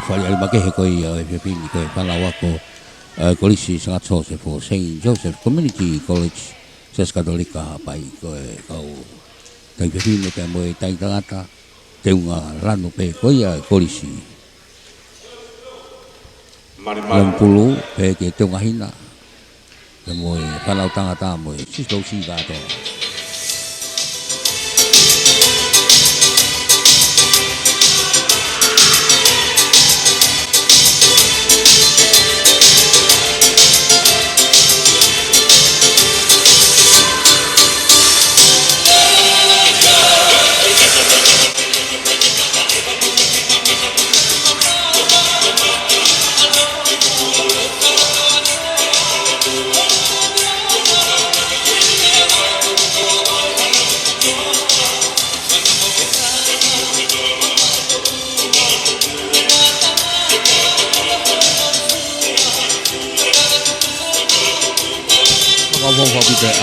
whare ai make he koi e whiwhini koe whanau ako Kolisi Sangat Sose for St. Joseph Community College Saskatolika pai koe kau tai whiwhini te moe tai tangata te unga rano pe koi a Kolisi Lampulu pe ke te unga hina te moe whanau tangata moe sisto si gato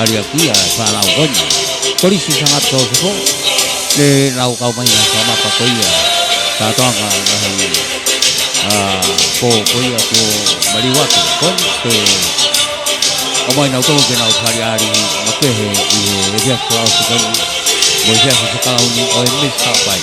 Aria kia whalau koina Kolisi Sangat Sose po le rau kau mai na sama pa koia ta tonga na hai po koia po maliwatu kon te o mai na to ke na phari ari ma ke he e dia ko au ko mo dia ko ka au ni o me sa pai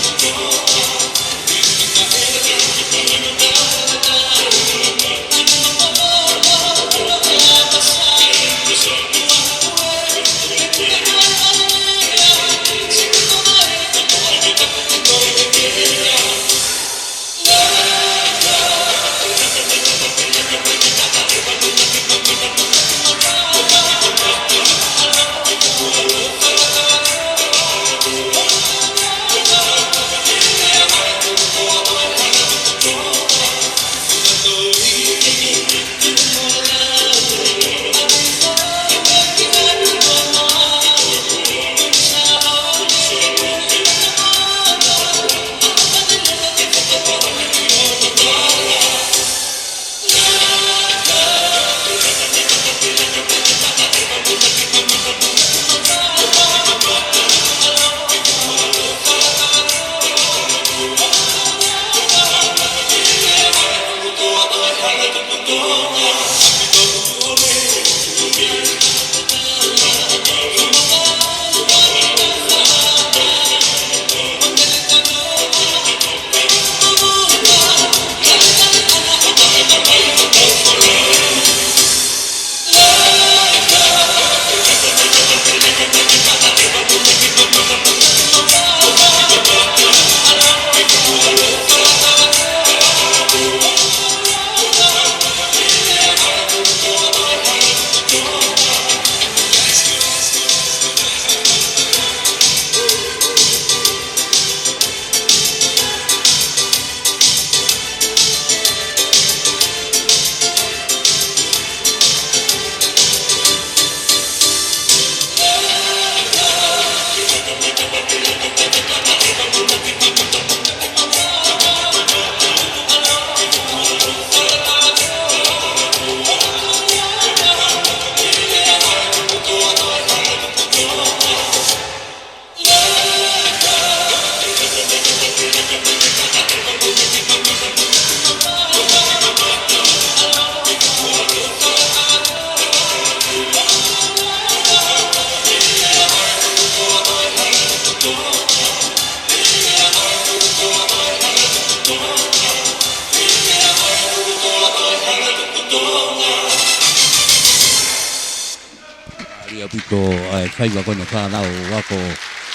kai wa kono ka nau wa ko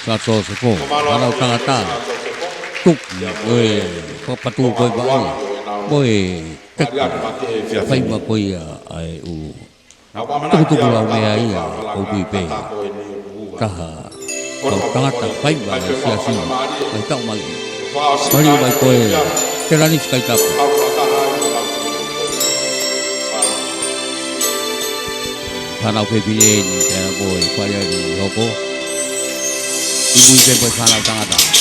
sa to se ko nau ka ta tuk oi ko patu ko ba oi tek kai wa ko ya ai u tu la me ai ya ko bi pe ka ko ta ta kai wa sia si ai ta ma mari wa ko te la ni kai ta Panau pepilin kaya boy kaya di loko ibu ibu boy panau tangata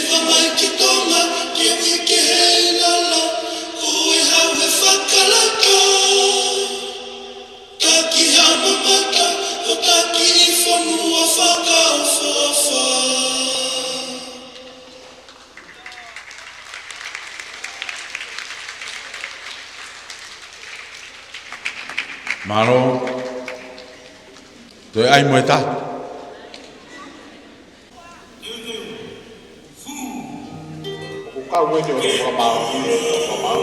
va mai ki Tonga, ke wiki Heilala, koe hau he whakalaka. Taki hama mata, o taki I whanua whakauwhawha. Maro, toi ai moe ta. O kau wene o ka mau, o ka mau.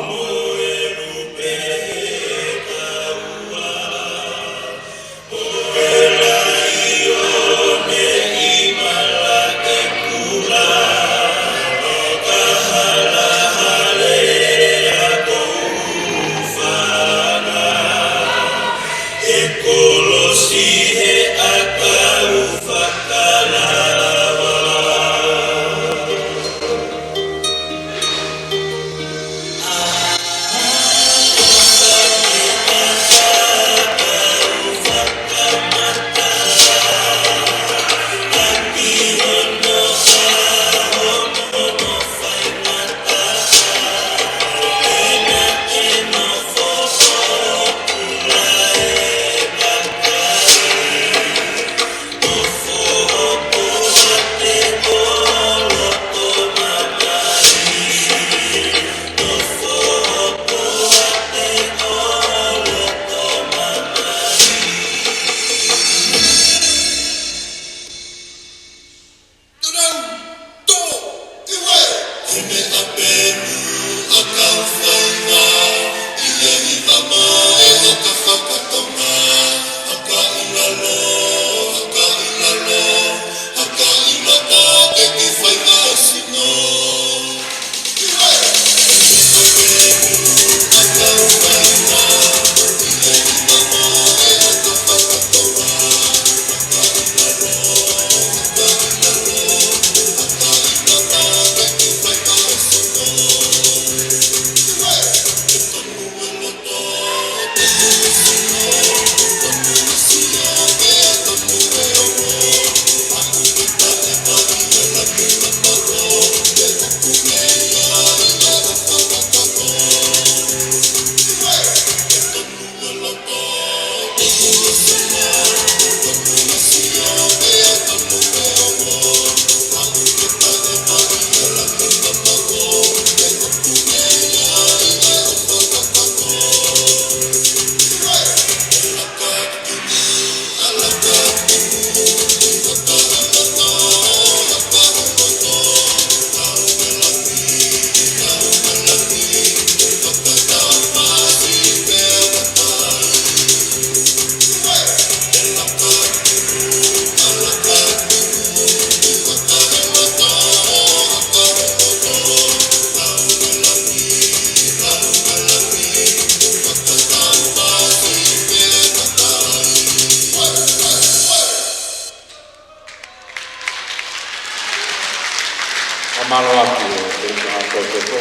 Malo aki o ka ko.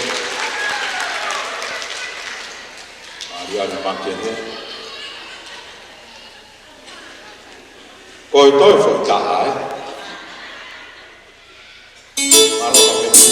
Maria na makene. Ko toi fo ka ai. Malo aki.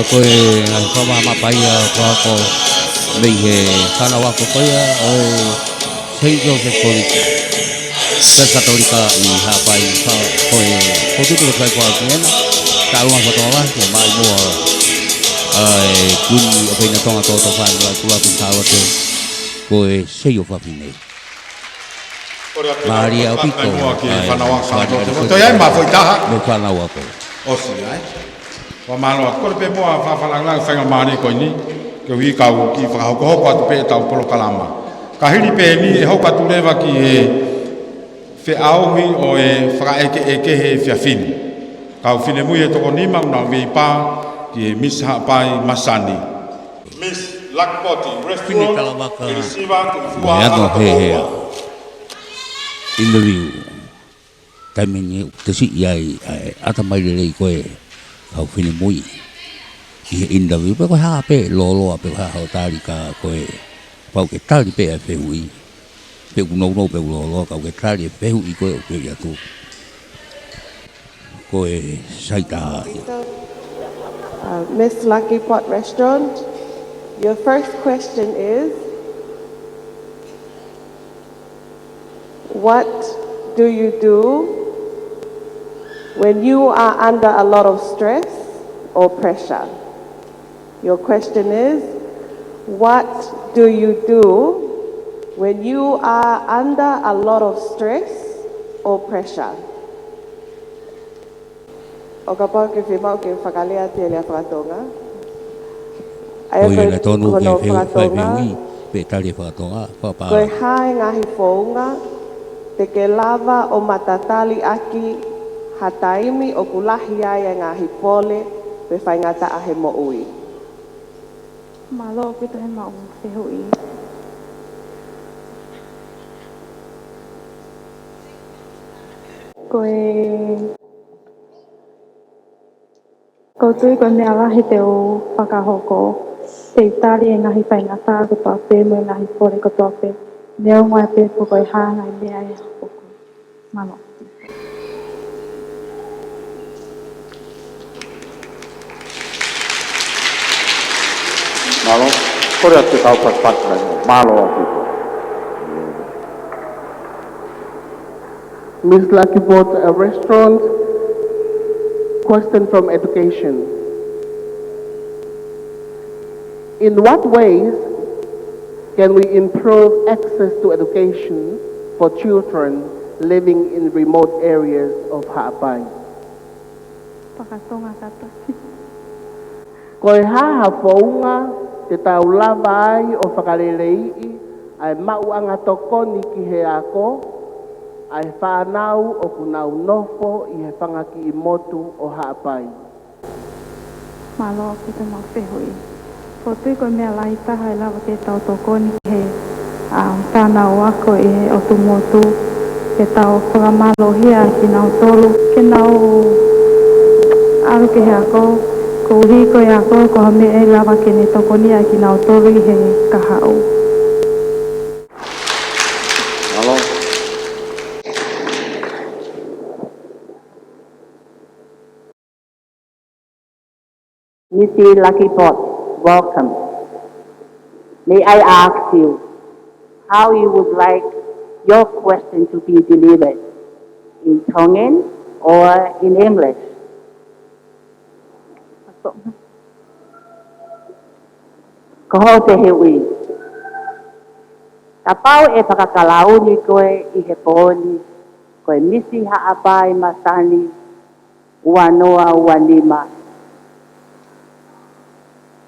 ko ko mama pai ko me he kana wa ko sei yo se ko se católica y hapai ko tu ko ko ko ta wa ko to wa ko mai mo kun ko na tonga to fa wa ku wa kun ta wa te ko sei yo fa fine Maria Pito to ya ma foi ta me kana wa ko o si ai wa ma lo ko pe mo fa fa lang fa nga ma ni ko ni ke wi ka u ki fa ko ko pe ta polo kalama ka hiri pe ni ho ka tu leva ki e fe au hi o e fra eke he fia fin ka u fine mu e to ko ni ma na vi pa ki e mis ha pai Masani Miss Lakpoti restaurant e siva tu fua no he interview tamini tesi ai ata mai le ko e au fine mui i interview pe ko ha pe lo pe ha ho tali ka ko e pau ke tali pe e fe ui pe no pe lo ka ke tali pe ui ko ke ya tu ko e saita Miss Lucky Pot Restaurant, your first question is, what do you do when you are under a lot of stress or pressure? Your question is, what do you do when you are under a lot of stress or pressure? O ka pau ke whimau ke whakalea te lea whakatonga. ko e na tonu ke fai ui pe tali whakatonga whapa koe hae ngahi whounga te ke lava o matatali aki hataimi o kulahi ai ngahi pole pe whai ngata ahe mo ui. Malo pito he mau whihui. Ko tui koe mea lahi te o whakahoko. Te itari e ngahi whai ngata ko toa pe mo e ngahi pole ko toa pe. Neo ngoe pe po koe hāngai mea e hoko. Malo. malo kore ate tau pat malo ate Miss Lucky bought a restaurant. Question from education. In what ways can we improve access to education for children living in remote areas of Ha'apai? Whakatonga kata. Koe haha whaunga te tau lava ai o whakarelei ai mauanga tokoni ki he ako ai whanau o kunau nofo i he whangaki i motu o Ha'apai. Malo pito mau whihui. Ko tui koe mea lahi taha e lawa ke tau tokoni he whanau ako e he otu motu ke tau whakamallohia ki nau tolu ke nau aru ke he ako ko uhi koe ako ko hame e lawa ke ne tokoni ai ki nau tolu i he kahau. malo Missy Lucky Pot, welcome. May I ask you how you would like your question to be delivered, in Tongan or in English? Koho te hui. Ka pau e whakakalauni koe i he pōni, koe Missy Ha'apai Masani, ua noa ua lima.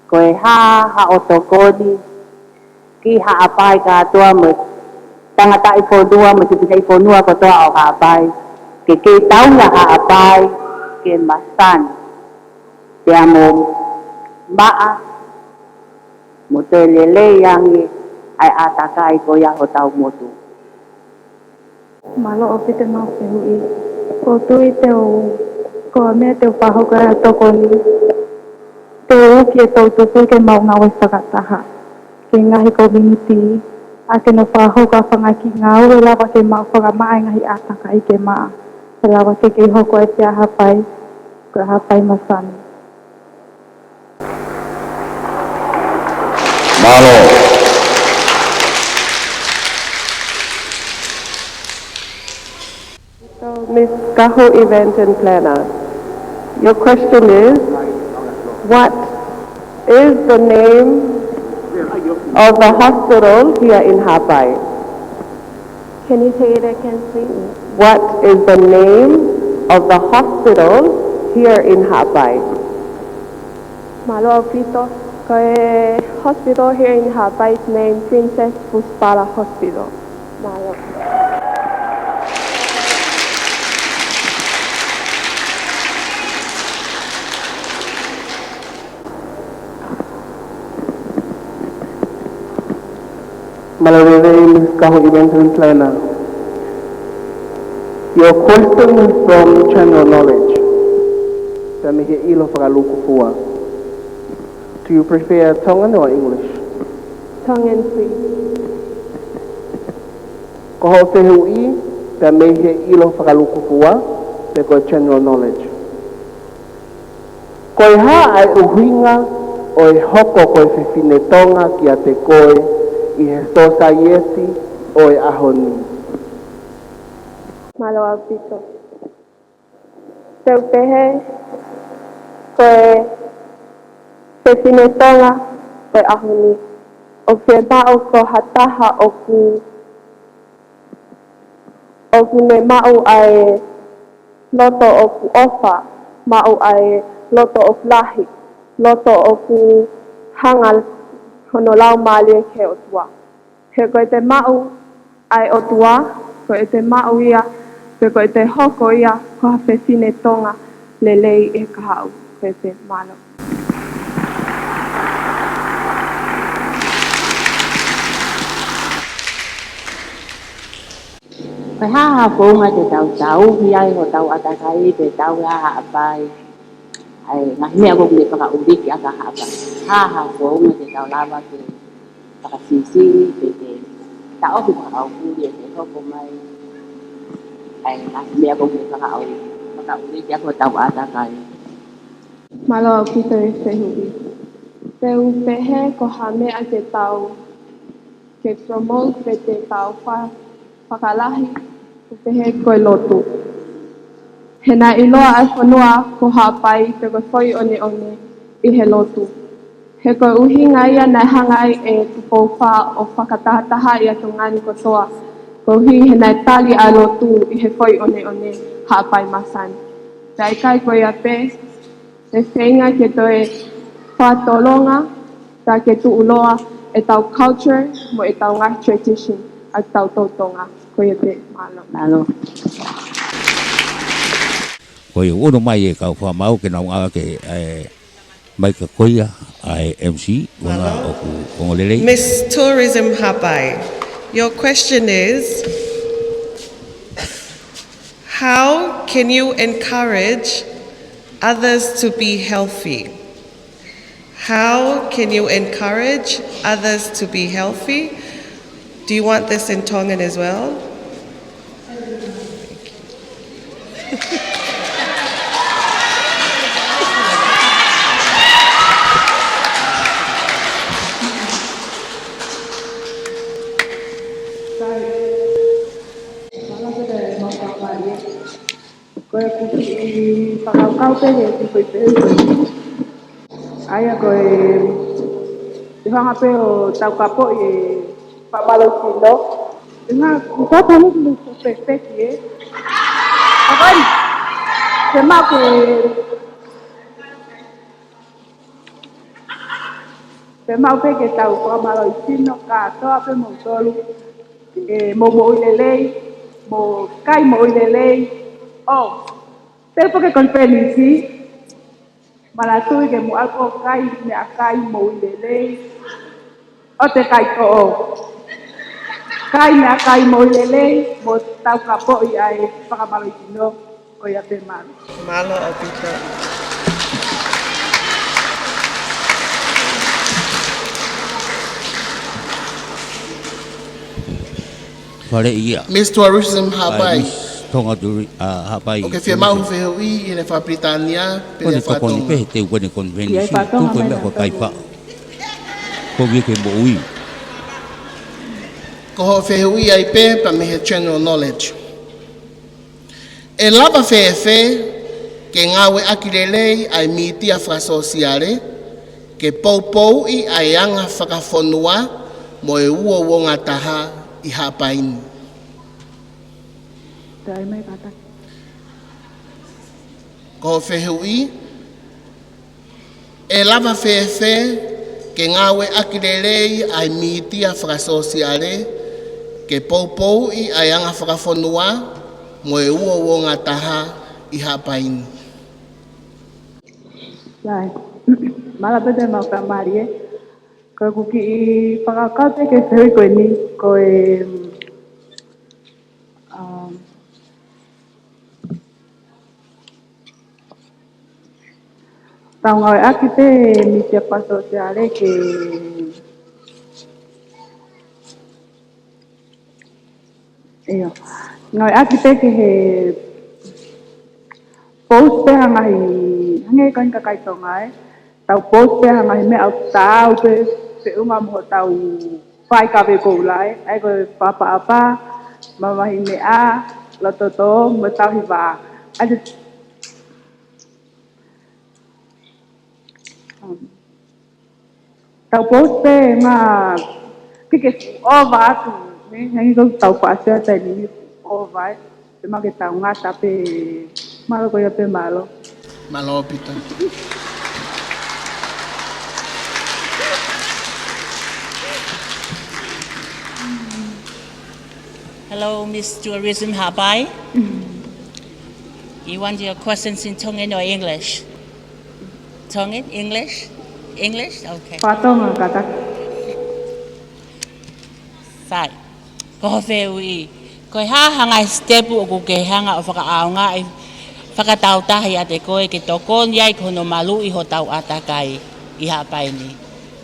Koe ha o tokoni, ki Ha'apai ka atua mo, tangata i whodua mo tipisa i whonua ko toa o Ha'apai, ke taunga Ha'apai, ke Masani. Te amo maa, mo te lele yangi, ai atakai ko ia ho tau motu. Malo o pite mau whihui. Ko tui te o ko mea te o pahoka tokoni. Te uki e tau tupu ke mau ngau e whakataha. Ke ngahi community, a ke no whahoka whangaki ngau e lawa ke mau whakamae ngahi ataka i ke maa. E lawa ke hoko e te ahapai, ko ahapai Masani. Malo. So, Ms. Kaho, event and planner, your question is, what is the name of the hospital here in Hapai? Can you say it again, please? What is the name of the hospital here in Hapai? Malo Pito, hospital here in Hawaii is named Princess Puspala Hospital. Malo. Malawi Kaho Event and Planner. Your question is from general knowledge. Tamihe ilo whakalukufua. Do you prefer Tongan or English? Tongan, please. Koho tehui, tamihe ilo whakalukufua, peko general knowledge. Koe ha ai uhinga o e hoko koe whiwhine tonga ki a te koe I he society o e ahoni. Malo Pito. Teu pehe, koe Pepinetonga, koe ahoni. O whebao ko hataha o ku me mau ai loto o ku ofa, mau ai loto o lahi, loto o ku hangal hono lau malie ke o tua. He koe te mau ai o tua, koe te mau ia, koe te hoko ia, ko hape whine tonga lelei e kahau, koe te malo. Kai haha pōnga te tau, hiai ho tau atakai te tau haha apai. Ai ngahi mea koku le whakauriki aka hapai. Haha pōnga te tau lava ke whakasisi, pe te taoki whakaukuri e te hoko mai. Ai ngahi mea koku le whakauriki aka tau atakai. Malo au ki te whehui. Teu pehe ko hamea te tau ke promote pe te tau whakalahi ko pehe koe lotu. He nā iloa ai whanua ko hapai te koe whoi one I he lotu. He koe uhinga ia nai hanga ai e tupo wha o whakatahataha ia tō ngani kotoa. Ko uhi he nai tali a lotu I he whoi one hapai Masani. Tai kai koe a pe, e whenga ke toe whatolonga, ta ke tuuloa e tau culture mo e tau ngā tradition a tau tautonga. Koe te malo. Malo. Koe uno mai e kau whamau ke nau ngā ke mai ka koia ai MC wanga o ku kongolelei. Miss Tourism Hapai, your question is, how can you encourage others to be healthy? How can you encourage others to be healthy? Do you want this in Tongan as well? Koe kuki I whakaukau pehe ki koe pehe. Aia koe I hanga pe o tau kapo I whamalo tino. I ngā kutapanu ki luku pepeki e. Akai, te mā koe pe mau pe ke tau whamalo I tino ka toa pe mo tolu. Mo ilelei, mo kai mo ilelei. Oh, te poke con felici. Malatu ke mo ako kai me akai mo ilelei. O te kai ko o. Kai me akai mo ilelei, mo tau kapo I ai whakamalo I tino o ia te malo. Malo o Pito. Whare ia. Miss Tourism Hapai. Tonga turi hapai. O ke whia mau whihui I le wha Britania, pe le Kone wha tokoni Tonga. pehe te wane konvenisi. Tuko mea kwa kai wha. ko vi ke mo ui Ko ho whehui ai pe pa me he general knowledge. E lava ke ngawe akilelei ai mitia frasosiale ke pou I ai anga whakafonua mo e ua wonga taha I hapaini. Tai mai kata. Ko whehui e lava ke ngawe akilelei ai mitia frasosiale ke pou I ai anga whakafonua mo e ua wonga taha I hapaini. Lai. Mala pete mau ka Marie. Ko kuki I whakakate ke whehui koe ni ko e tau ngau aki te mi te paso te are ke iyo. Ngau aki te ke he post pe hangahi hangai kain kakai tonga tau post pe hangahi me au tau pe unga mo tau whai ka pe koulai ai ko papa apa mamahi me a latoto mo tau hi wa ai tau post pe nga kike ova tu ne hangi ko tau pasya ta ni ova pe ma ke tau nga ta pe malo ko ya pe malo Malo pita. Hello, Miss Tourism Habai. You want your questions in Tongan or English? Tongan, English? English? Okay. patong kata Sai. Ko whehui. Ko hangai step o ko ke hanga o whakaaonga I whakatautahi a te koe ke tokon iai kono malu I ho tau atakai I hapaini.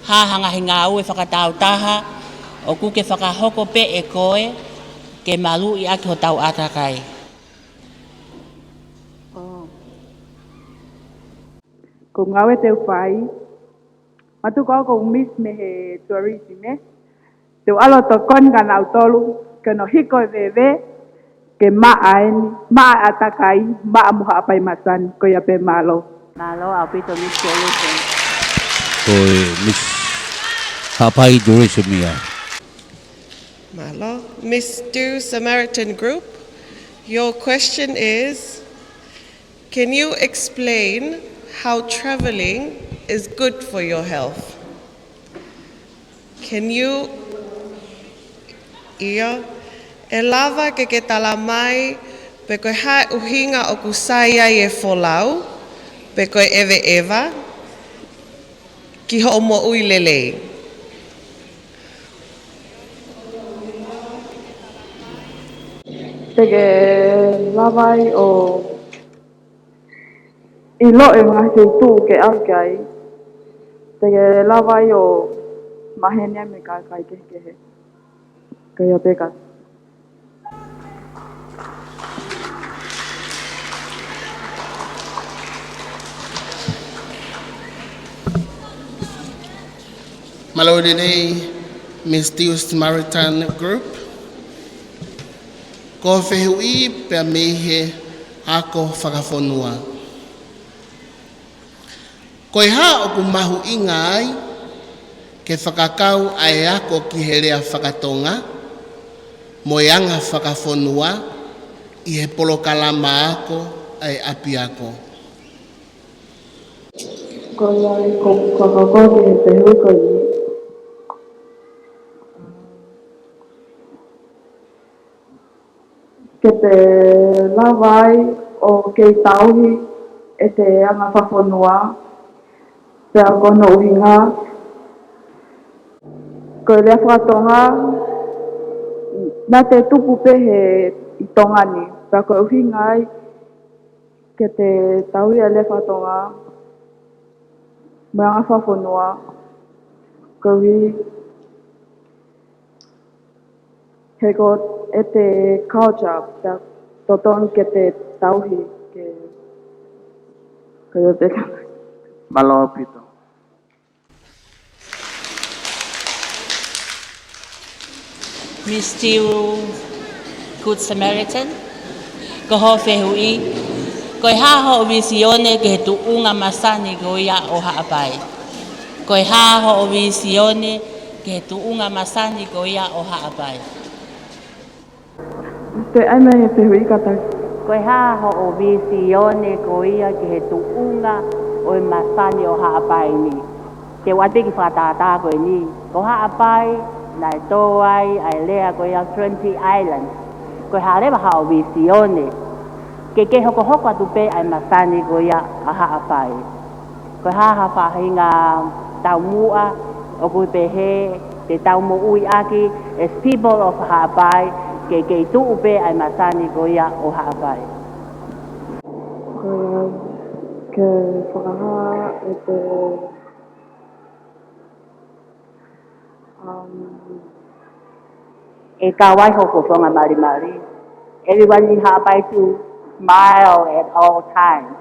Hangai ngā ue whakatautaha o ku ke whakahoko pe e koe ke malu I aki ho tau atakai. ko ngawe te whai matu ko miss me he tourism te alo to kon ka na tolu ke no hiko veve ke ma atakai ma muha pai masan ko ya pe malo Malo au pito Miss Tourism. ko Miss Hapai tourism ia Malo. Miss Do Samaritan Group, your question is, can you explain how traveling is good for your health? Can you e lava ke talamai pe koe hae uhinga o kusaya e folau pe koe eva ki ho mo ui lelei. Tege lavai o ilo e mga tu ke alkai. Tege lavai o mahenia me kai ke he. Kaya peka. Malo today, Miss Do Samaritan Group. Ko whehui pe mehe ako whakafonua. Koe ha o ku mahu ingai ke whakakau ai ako ki he rea whakatonga mo anga whakafonua I he polo kalama ako ai api ako. Ko ai ko ke te hui ko ni. Ke te lavai o ke tauhi e te anga whafonua te a kono uhinga ko rea whakatonga na te tupu pe he I tonga ni ta ko uhinga ai ke te tauhi a rea whakatonga me anga whafonua ko hui he ko e te culture ta toton ke te tauhi ke Malo pito. Miss Still Good Samaritan. Ko ho fehui. Ko ha ho visione ke tu unga masani ko ya o haapai. Ko ha ho visione ke tu unga masani ko ya o haapai. Te ai mai te hui kata. Ko ha ho visione ko ya ke tu unga o masani o haapai ni. Ke wate ki whatata ko ni. Ko haapai nai toai ai lea ko ya 20 Islands. Ko ha le ha o visione. Ke hoko hoko atu pe ai masani ko ya a haapai. Ko ha whahinga tau mua o ku pe he te tau mo ui aki as people of haapai ke tu upe ai masani ko ya o haapai. Ke whakaha e te E kawai hoko whonga mari mari. Everyone in haapai to smile at all times.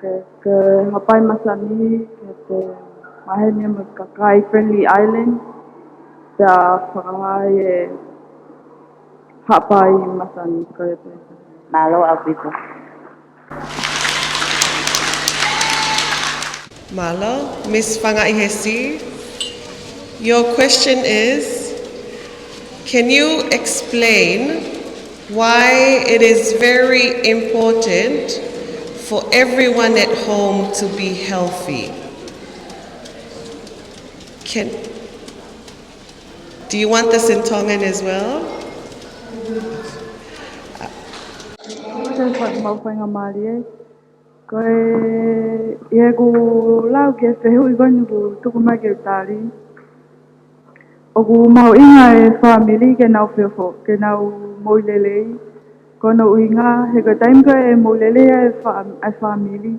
ke hapai Masani ke te mahenia ma kakai Friendly Island te whakaha e hapai Masani ko e te. Malo au pito. Malo, Miss Pangai, your question is, can you explain why it is very important for everyone at home to be healthy? Do you want this in Tongan as well? Ke whainga maari e. Ko e ku lau ke whehu I konu ku tuku mai ke utari. O ku mau inga e family ke nau whiwho, ke nau moilelei. Kono uinga he ko taim ko e moilelei e family.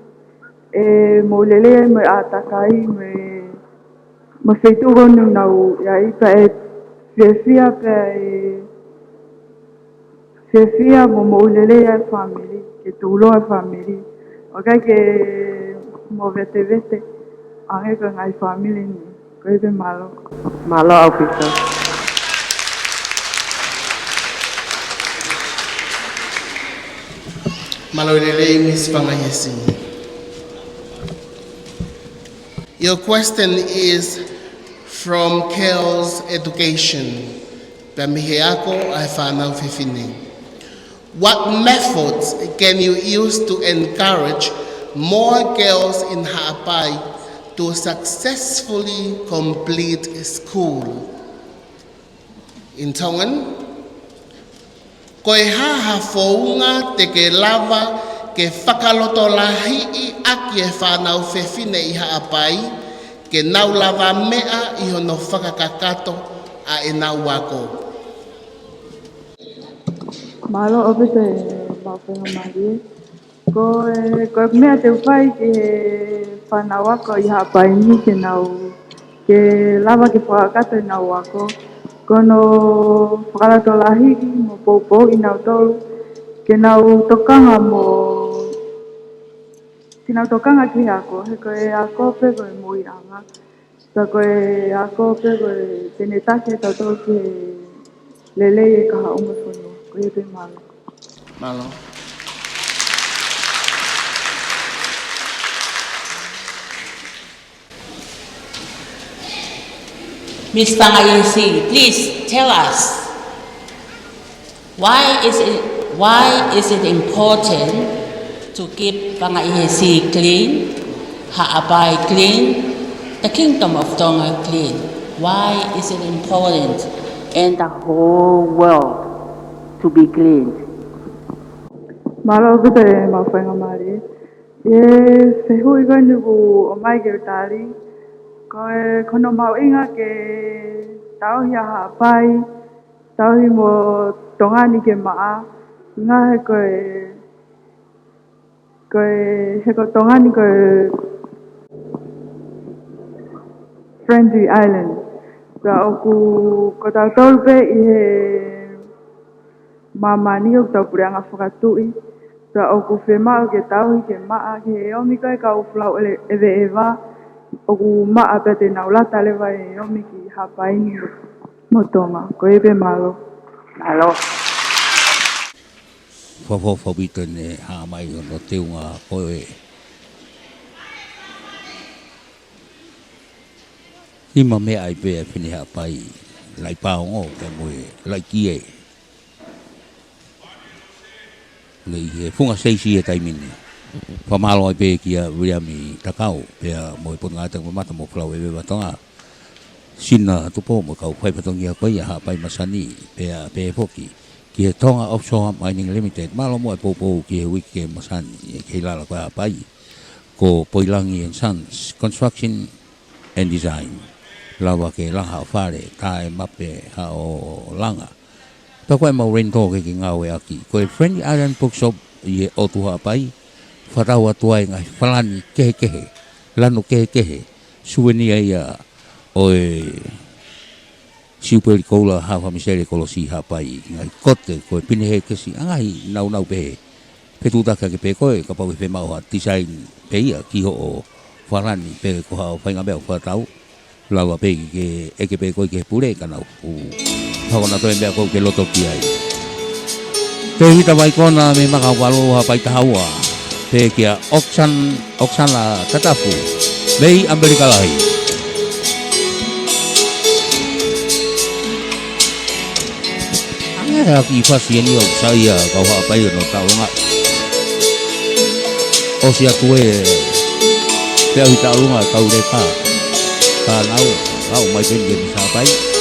E moilelei me atakai me whetu konu nau iai pa e whiawhia pa Fia mo moulele ya family, ke tulo ya family. Okay ke mo vete vete, ange ko ngai family ni, ko ite malo. Malo au pito. Malolele Miss Pangai. Your question is from Kel's Education. Pamiheako ai whanau whiwhine. What methods can you use to encourage more girls in Ha'apai to successfully complete school? In Tongan, koe haha founga te ke lava ke whakaloto lahi I aki e whanau whiwhine I Ha'apai ke nau lava mea I hono whakakakato a e nau wako. Malo ope te mawhenga marie. Ko mea te whai ke whanau ako I hapai ni ke nau, ke lava ke whakakato I nau ako. Kono whakalato lahi mo poupou I nau tolu, ke nau tokanga ke nau tokanga ki ako, he koe ako pe koe moiranga. Ta koe ako pe koe tene take tau ke lele e kaha unga whanua, koe te malo. Malo. Miss Pangai, please tell us why is it important to keep Pangai clean, Ha'apai clean, the Kingdom of Tonga clean? Why is it important? And the whole world to be clean. Malo ko te mawhenga maari. E whehu I konu ku o mai ke utari. Kono mau inga ke tauhi a Ha'apai, tauhi mo tongani ke maa. Inga he ko tongani koe Friendly Island. Ka oku ko tau tolpe I he Mamani o tau pureanga whakatui. Ka oku whemau ke tauhi ke maa ke he omi koe ka uflau ewe ewa. o maa pete na ulata lewa e omi ki hapai ni mo Tonga. Ko ebe malo. Alo. Whawhawhawita ne hāmai no te unga koe. Hima mea ai pēa whini hapai lai pāongo ke moe lai kie. Nei he funga seisi e taimini. Whamalo ai pēa kia riami takau pēa moe pona ngātang mamata mo flau e wewa tonga. Sina tupo mo kau whaipatongi a koe a hapai Masani pēa pēa poki. Ki he Tonga Offshore Mining Limited, malo mo e popo ki he wiki ke Masani, ke Heilala koe hapai, ko Poilangi and Sons, Construction and Design, lawa ke langa o whare, tae mape ha o langa. Pa koe mau rento ke ki ngau e aki, ko e Friendly Island Bookshop i he otu hapai, whatau atuai ngai whalani kehe kehe, lano kehe kehe, suwenia ia o e siuperi koula hawa misere kolo si hapai ngai kote koe pine he kesi angai nau nau pehe petutaka ke pe koe ka pau pe mau ha design pe ia ki ho o wharani pe ko ha whainga mea whatau lawa pe ke eke pe koe ke pure ka nau hau na toe mea koe ke loto ki ai te hita vai kona me maka walo hapai tahaua pe kia oksana tatafu mei Amerika lahi Aki fasi ni au saya kau apa yo no tau nga. O sia tue pe au tau nga kau le ka. Ka nau mai ben gen sa pai.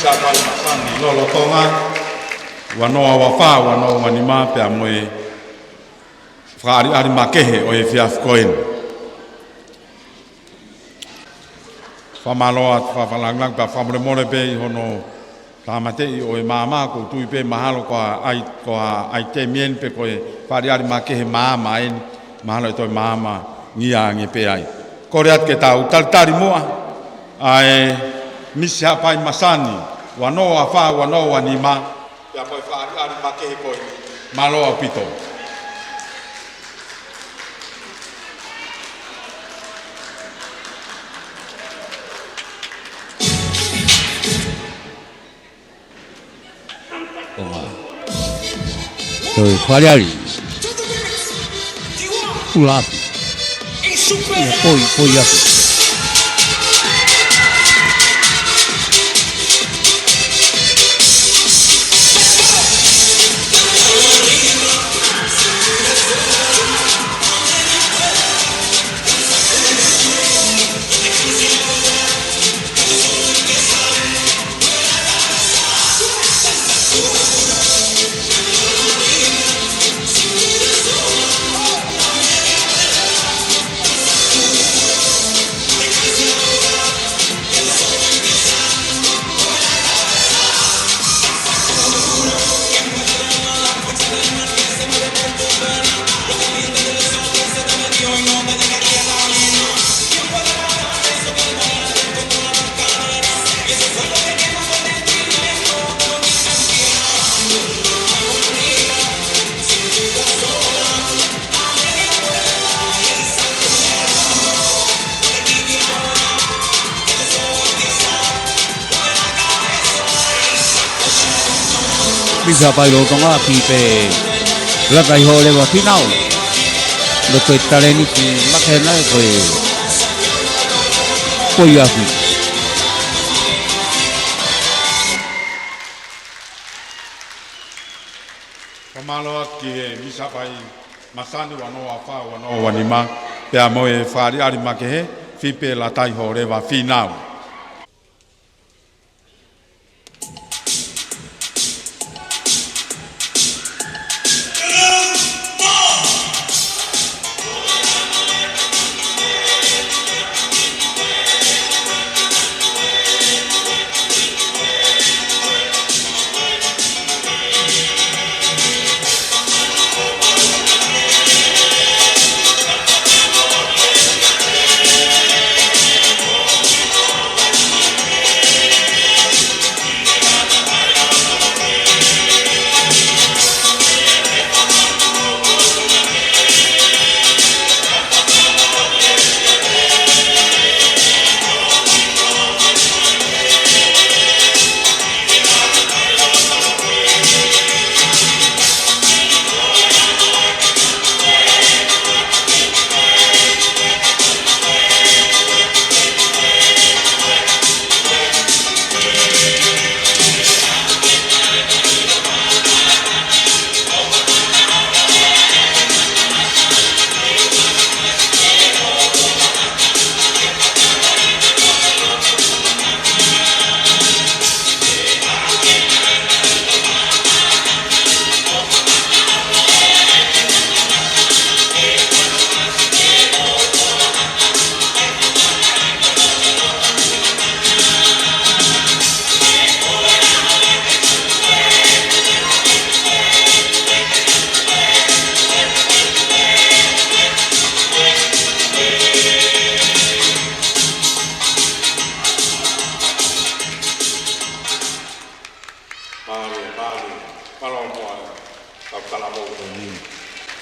misa mai Masani lolo Tonga wanoa wafa wanoa wanima pe amoe whaari ari makehe o e whiafkoen. Whamaloa whawhalanglang pa whamoremore pe i hono tāmatei o e Maama ko tui pe mahalo ko ai te mien pe ko e whaari ari makehe Maama en mahalo e toi Maama ngia nge pe ai. Kore at ke tau talitari mua ai misi hapai Masani wanoa wha wanoa wanima pia koe whaari ari makehe koe maloa pito. Rồi phá ra đi Ula Poi ya Bisa pai lo tonga pipe la tai ho le wa final lo que taleni ki makena ko ya fi Kamalo ki misa pai Masani wanoa wha wanoa wanima pia moe whaari ari makehe fipe la tai ho le wa final.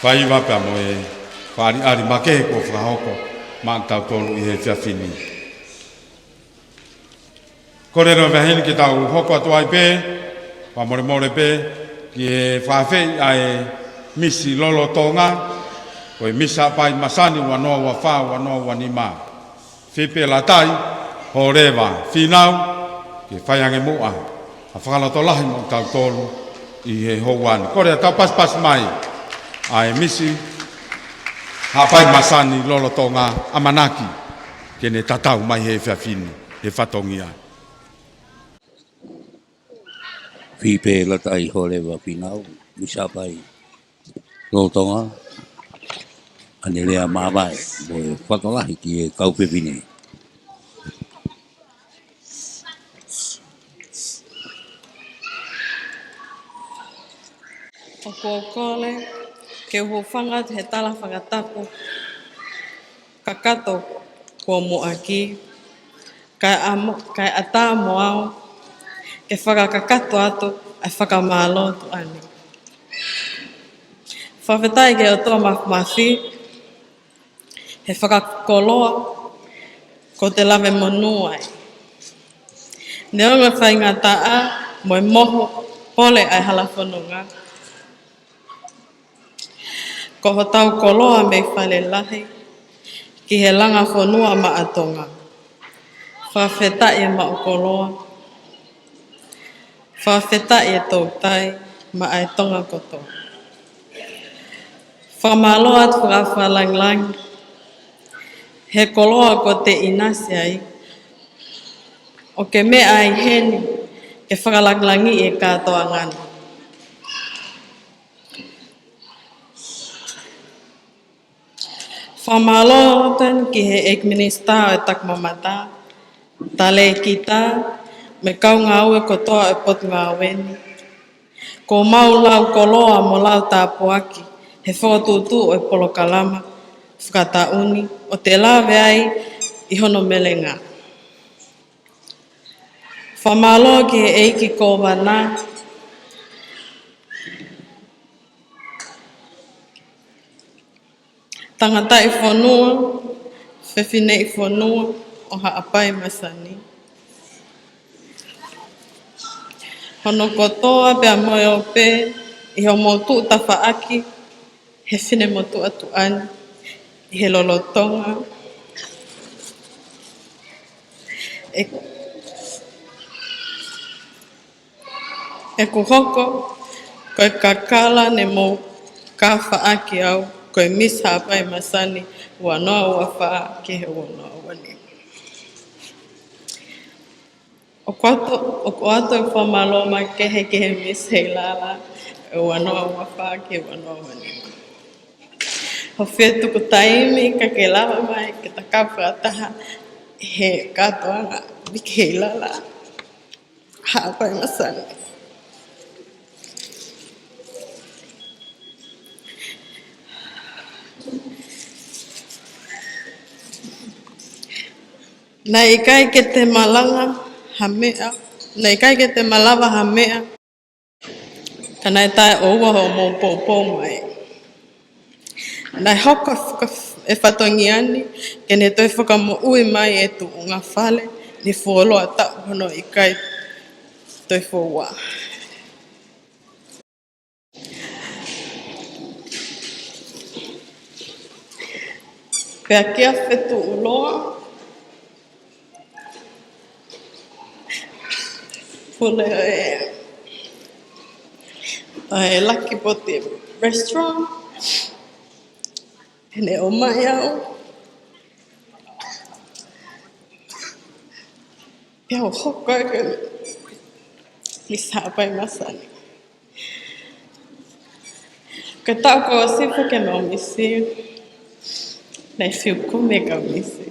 Whai wapa moe whaari ari makehe ko whahoko maan tau tolu i he whiawhini. Korero vahini ki tau hoko atu ai pē, whamore more pē, ki he whawhei ai misi lolo Tonga, koe misa pai Masani wanoa wa wha wanoa wanima. Whipe la tai, ho rewa, whinau, ki whaiange mua, a whakalato lahi mo tau tolu i he houani. Korea tau pas mai, ai misi hapai Masani lolo Tonga amanaki kene tatau mai he whiawhini he whatongia. Fipe la tai hole wa finau misapai lo Tonga anelea Maama mo whakalahi ki e kaupewine. O kōkole, ke uho whanga he tala whangatapu, kakato ko moaki, kai ata moao, ke whakakakato atu, ai whakamālo tu ani. Whawhetai ke o toa mawhi, he whakakoloa, ko te lawe monua ai. Neonga whainga taa, moi moho, pole ai halafonunga. Ko ho tau koloa me whale lahi, ki he langa whanua ma atonga. Whawheta e ma o koloa. Whawheta e tō tai ma ai tonga koto. Whamalo atu whawhalanglang. He koloa ko te inasi ai. O ke mea ai heni, ke whakalanglangi e kātoa ngana. Whamalo tan ki he ek minister e tak mamata. Tale kita, me kau ngā ue kotoa e pot ngā weni. Ko mau lau koloa mo lau tāpuaki, he whakatūtū o e polokalama, whakatauni, o te lawe ai i hono melenga. Whamalo ki he eiki ko wana, tangata i whanua, whewhine i whanua, o haapai Masani. Hono kotoa pia moe o pē, i ho motu ta whaaki, he whine motu atu ani, i he lolotonga. E kuhoko, koe kakala ne mo ka whaaki au, koe mis haapai Masani, ua noa ua wha ki he ua noa wani. O kuato e whamalo mai ke he mis Heilala, e ua noa ua wha ki ua noa wani. Ho whia tuku taimi ka ke lawa mai, ke ta kawhataha, he katoanga, wiki Heilala, haapai Masani. Nei kai ke te malanga ha mea, nei kai ke te malawa ha mea, ka nei tae oua ho mō pōpō mai. Nei hoko e whatongi ani, ke ne toi whakamo ui mai e tu o ngā whale, ni wholoa tau hono i kai toi whōua. Pea kia whetu uloa, pule e laki po te restaurant, ne o mai au. Pea o hoko e ke mis haapai Masani. Ka tau ko o sifu ke me o misi, nei whiu kume ka misi.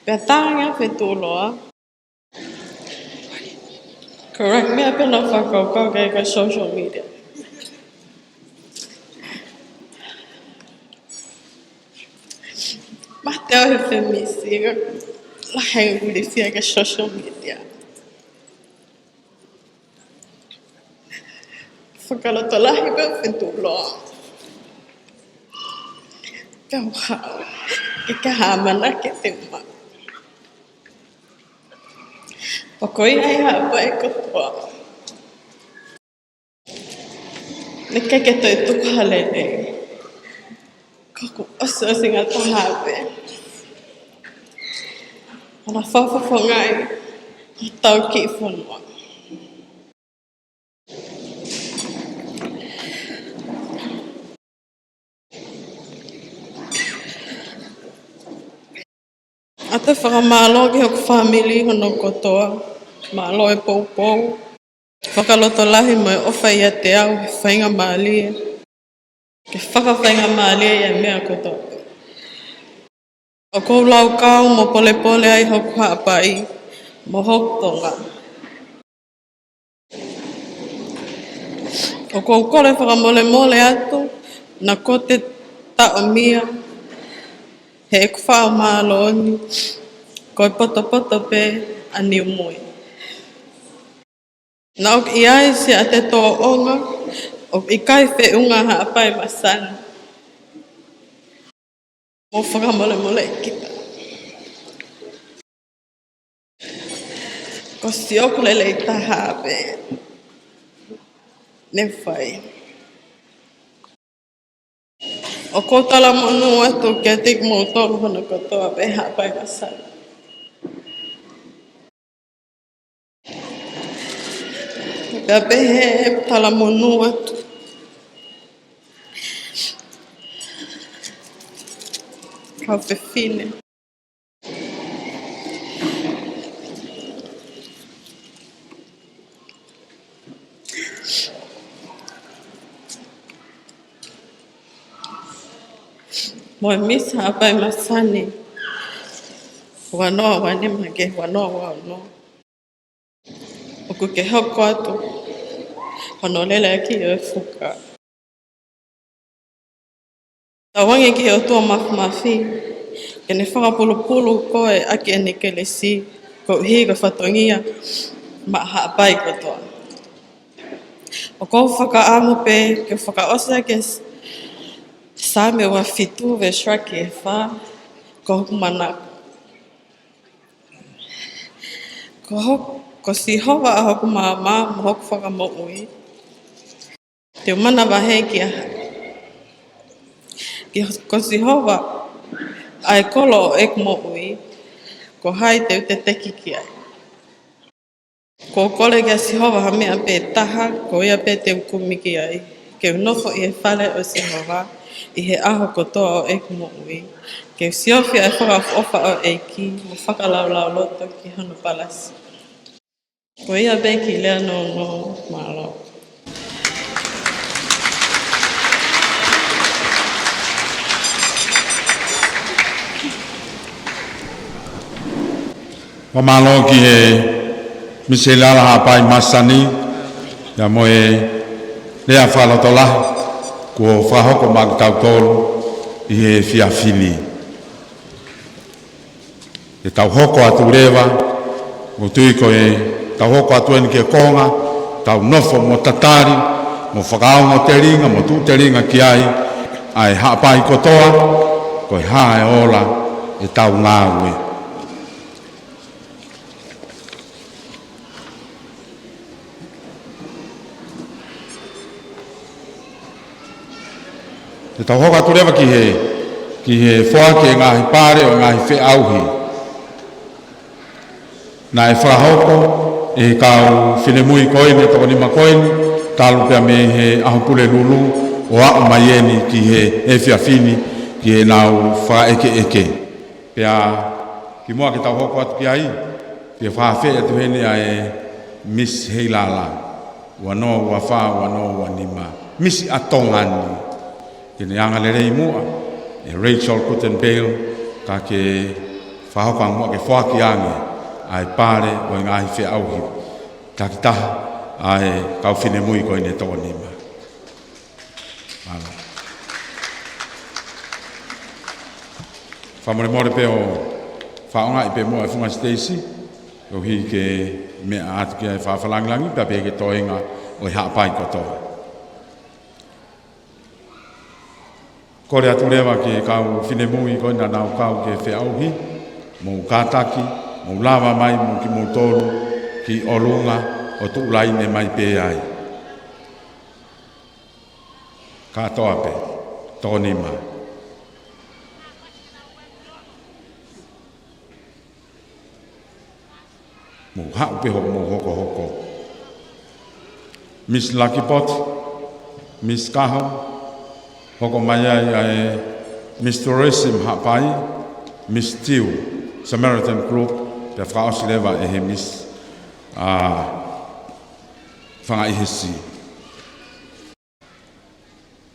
Pea tāngia whetu uloa, correct me up in a whakaukau kei social media. Mate au he whemisi, la hei uri fia ke social media. Whakaloto lahi peo whetu loa. Peo hao, ke ka hamana ke te uma. Pakoi ai hapa e kotoa. Ne keke toi tukale ne. Kaku oso singa tahawe. Ana whawhawhangai, tau ki whanua. Ata whakamālo ki hoku whamili hono kotoa. Mālo e poupou. Whakaloto lahi mai ofa ia te au whainga maalia. Ke whakawhainga maalia ia mea koto. O kou lau kau mo pole pole ai hoku haapai mo hoku Tonga. O kou kore whakamole mole atu na kote ta o mia he eku whao maaloni koi poto poto pe a niu moi. Na ok iai si a te tō onga o i kai whe unga haapai Masani. Mo whakamole mole kita. Ko si oku lele i taha pe. Ne whai. O ko tala monu atu kia tik mo tolu hana kotoa pe haapai Masani. Ka pehe tala monu atu. Ka whewhine. Moi miss haapai Masani. Wanoa wanima ke wanoa wano. Oku ke hoko atu. Hono lele ki e fuka. Tawangi ki o tua mafi. Ke ne whakapulu koe aki ene kelesi. Ko higa whatongia ma haapai kotoa. O kou whakaamu pe ke whakaosa ke same wa fitu ve shraki e wha. Ko hoku manako. Ko si hova a hoku Maama mo hoku whakamoui. Te mana wahe ki aha. Ko si hova ai kolo o ek moui. Ko hai te teki ki ai. Ko kole kia si hova ha mea pe taha. Ko ia pe te ukumi ki ai. Ke unofo i he whale o si hova. I he aho kotoa o ek moui. Ke si ofi ai whakaofa o eiki. Mo whakalaulau loto ki hanu palasi. Ko ia pe ki lea no malo. Wa malo ki he Heilala haapai Masani. Ya mo e lea whalotola. Ko whahoko mag tautolu i he whiawhini. E tau hoko atu rewa. O tui ko e tau hoko atu eni ke konga. Tau nofo mo tatari. Mo whakao mo te ringa, mo tu te ringa ki ai. Ai haapai kotoa. Ko e hae ola e tau ngāwe. E tau hoka tu rewa ki he whake e ngahi pare o ngahi whe auhi. Na e whahoko e kau whinemui koini, toko nima koini, talu pia me he ahupule lulu o au maieni ki he whiawhini ki he nau wha eke. Pia ki mua ki tau hoko atu ki ai, ki e whawhe atu hene a e Miss Heilala. Wanoa ua wha, wanoa ua nima. Misi a tongani. Kene anga lerei mua, e Rachel Kutenbale, ka ke whahokang mua ke whaki ange, ai pare o i ngahi whe auhi. Ka ki taha, ai kau whine mui koe ne tō nima. Whamore more pe o whaonga i pe mua e Funga Stacey, o hi ke mea atu ki ai whawhalangilangi, pa pe ke toenga o i haapai kotoa. Kore atu rewa ke kau whinemui koe na nau kau ke whe auhi, mou kātaki, mou lawa mai, mou ki mou tolu, ki olunga, o tuulai ne mai pe ai. Katoa pe, tōni ma. Mou hau pe hoko, mou hoko. Miss Lucky Pot, Miss Kaho, hoko mai ai Mr. Resim hapai, Miss Tiu, Samaritan Group, te whaosi lewa e he Miss whanga i hesi.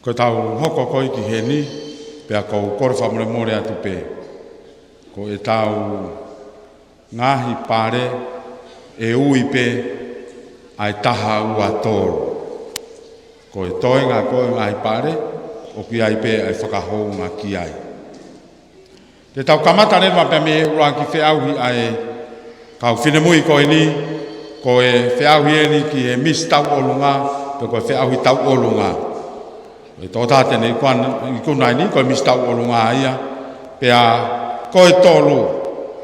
Ko tau hoko koi ki he ni, pea kou kore whamore more atu pe. Ko e tau ngahi pare e ui pe ai taha ua tōru. Ko e toi ngā koe ngahi pare, o ki ai pe ai whakahou ngā ki ai. Te tau kamata rewa pe me ura ki whiauhi ai kau whinemui koe ni, ko e whiauhi e ni ki e mis tau olunga, pe ko e whiauhi tau olunga. E tō tātene i kunai ni, ko e mis tau olunga ia, pe a koe tolu,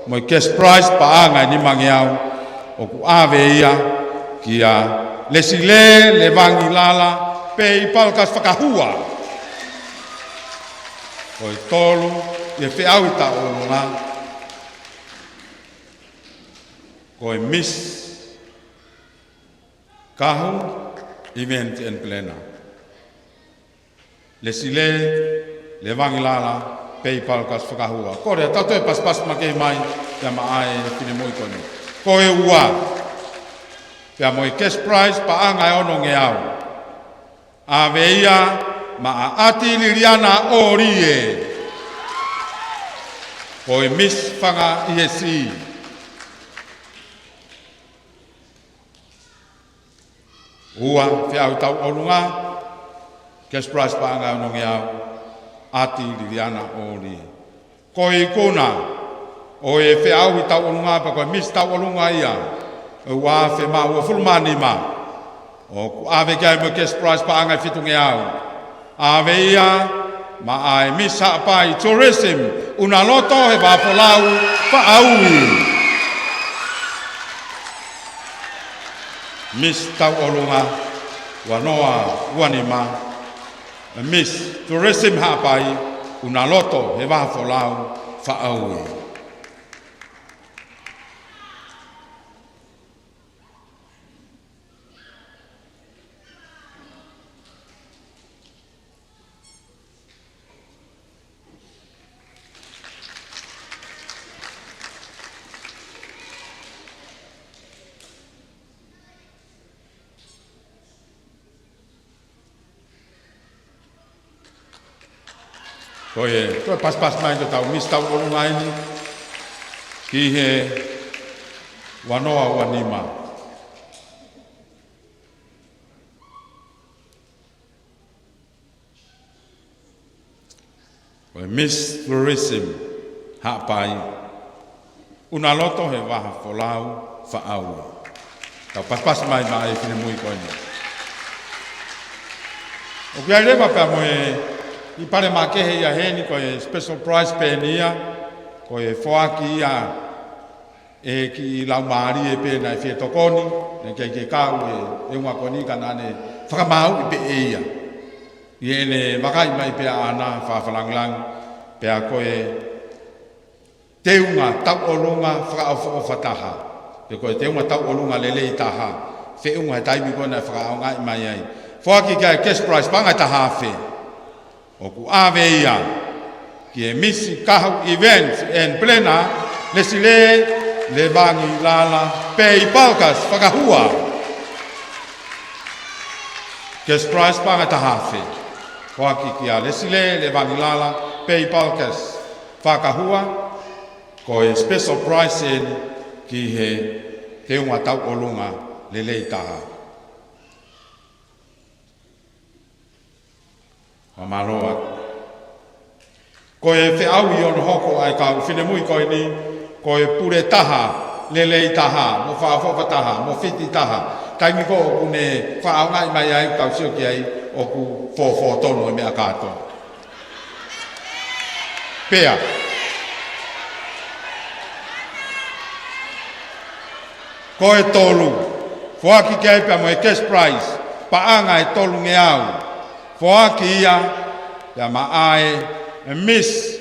mo i cash prize pa anga ni mangi au, o ku ave ia, ki a lesi le vangi lala, pe i palkas whakahua. Ko e tolu, i e whiau i ta olunga, ko e miss kahu, event and planner. Lesi le vangi lala, PayPal kas whakahua. Kore, tato e pas make mai, pia maae whine moi kone. Ko e ua, pia moi cash prize pa anga e ono nge au. Ave ia, ma a ati liriana o rie. Ko e miss whanga ISI. Ua, whiau tau olunga, cash prize pa anga e ono nge au. Ati liriana o rie. Ko e kona, o e whiau i tau olunga, pa ko e miss tau olunga ia. E ua whi ma ua fulmani ma. O ku ave kia mo cash prize pa anga e whitunge au. Ave ia, ma ai miss hapai tourism, una loto he wapolau pa aui. Miss tau olunga, wanoa uanima, miss tourism hapai, una loto he wapolau pa aui. Koe pas mai to tau mis tau olunga ini ki he wanoa wanima. Koe mis tourism hapai una loto he waha folau whaau. Tau pas mai mai whine mui koe ni. O kia rewa pia moe I pare makehe ia heni ko e special prize pe nia, ko e whoaki ia e ki lau maari e pe na e whie tokoni, ne kei ke kau e unga koni ka nane whakamau I pe e ia. I ene wakai mai pe ana whawhalanglang, pe a ko e te unga tau olunga whakaau whataha. Pe ko e te unga tau olunga lele I taha, whe unga he taimi kona e whakaau ngai mai ai. Whoaki kia e cash prize panga taha whe. O ku ave ia, ki e misi kahau events en plena, lesi le vangi lala, pe I palkas whakahua. Cash prize panga tahafe. Hoaki ki a lesi le vangi lala, pe I palkas whakahua, ko e special prize en ki he te unga tau olunga le lei taha. Maloa. Ko e whiau I ono hoko ai kau whine mui koe ni, ko e pure taha, lelei taha, mo whaafova taha, mo whiti taha. Taimi ko oku ne whaau ngai mai ai kau sio ki ai oku fō tonu e mea kātoa. Pea. Ko e tolu, whaaki ki ai pia mo e cash prize, paanga e tolu nge au. Whaaki ia, ia maae, miss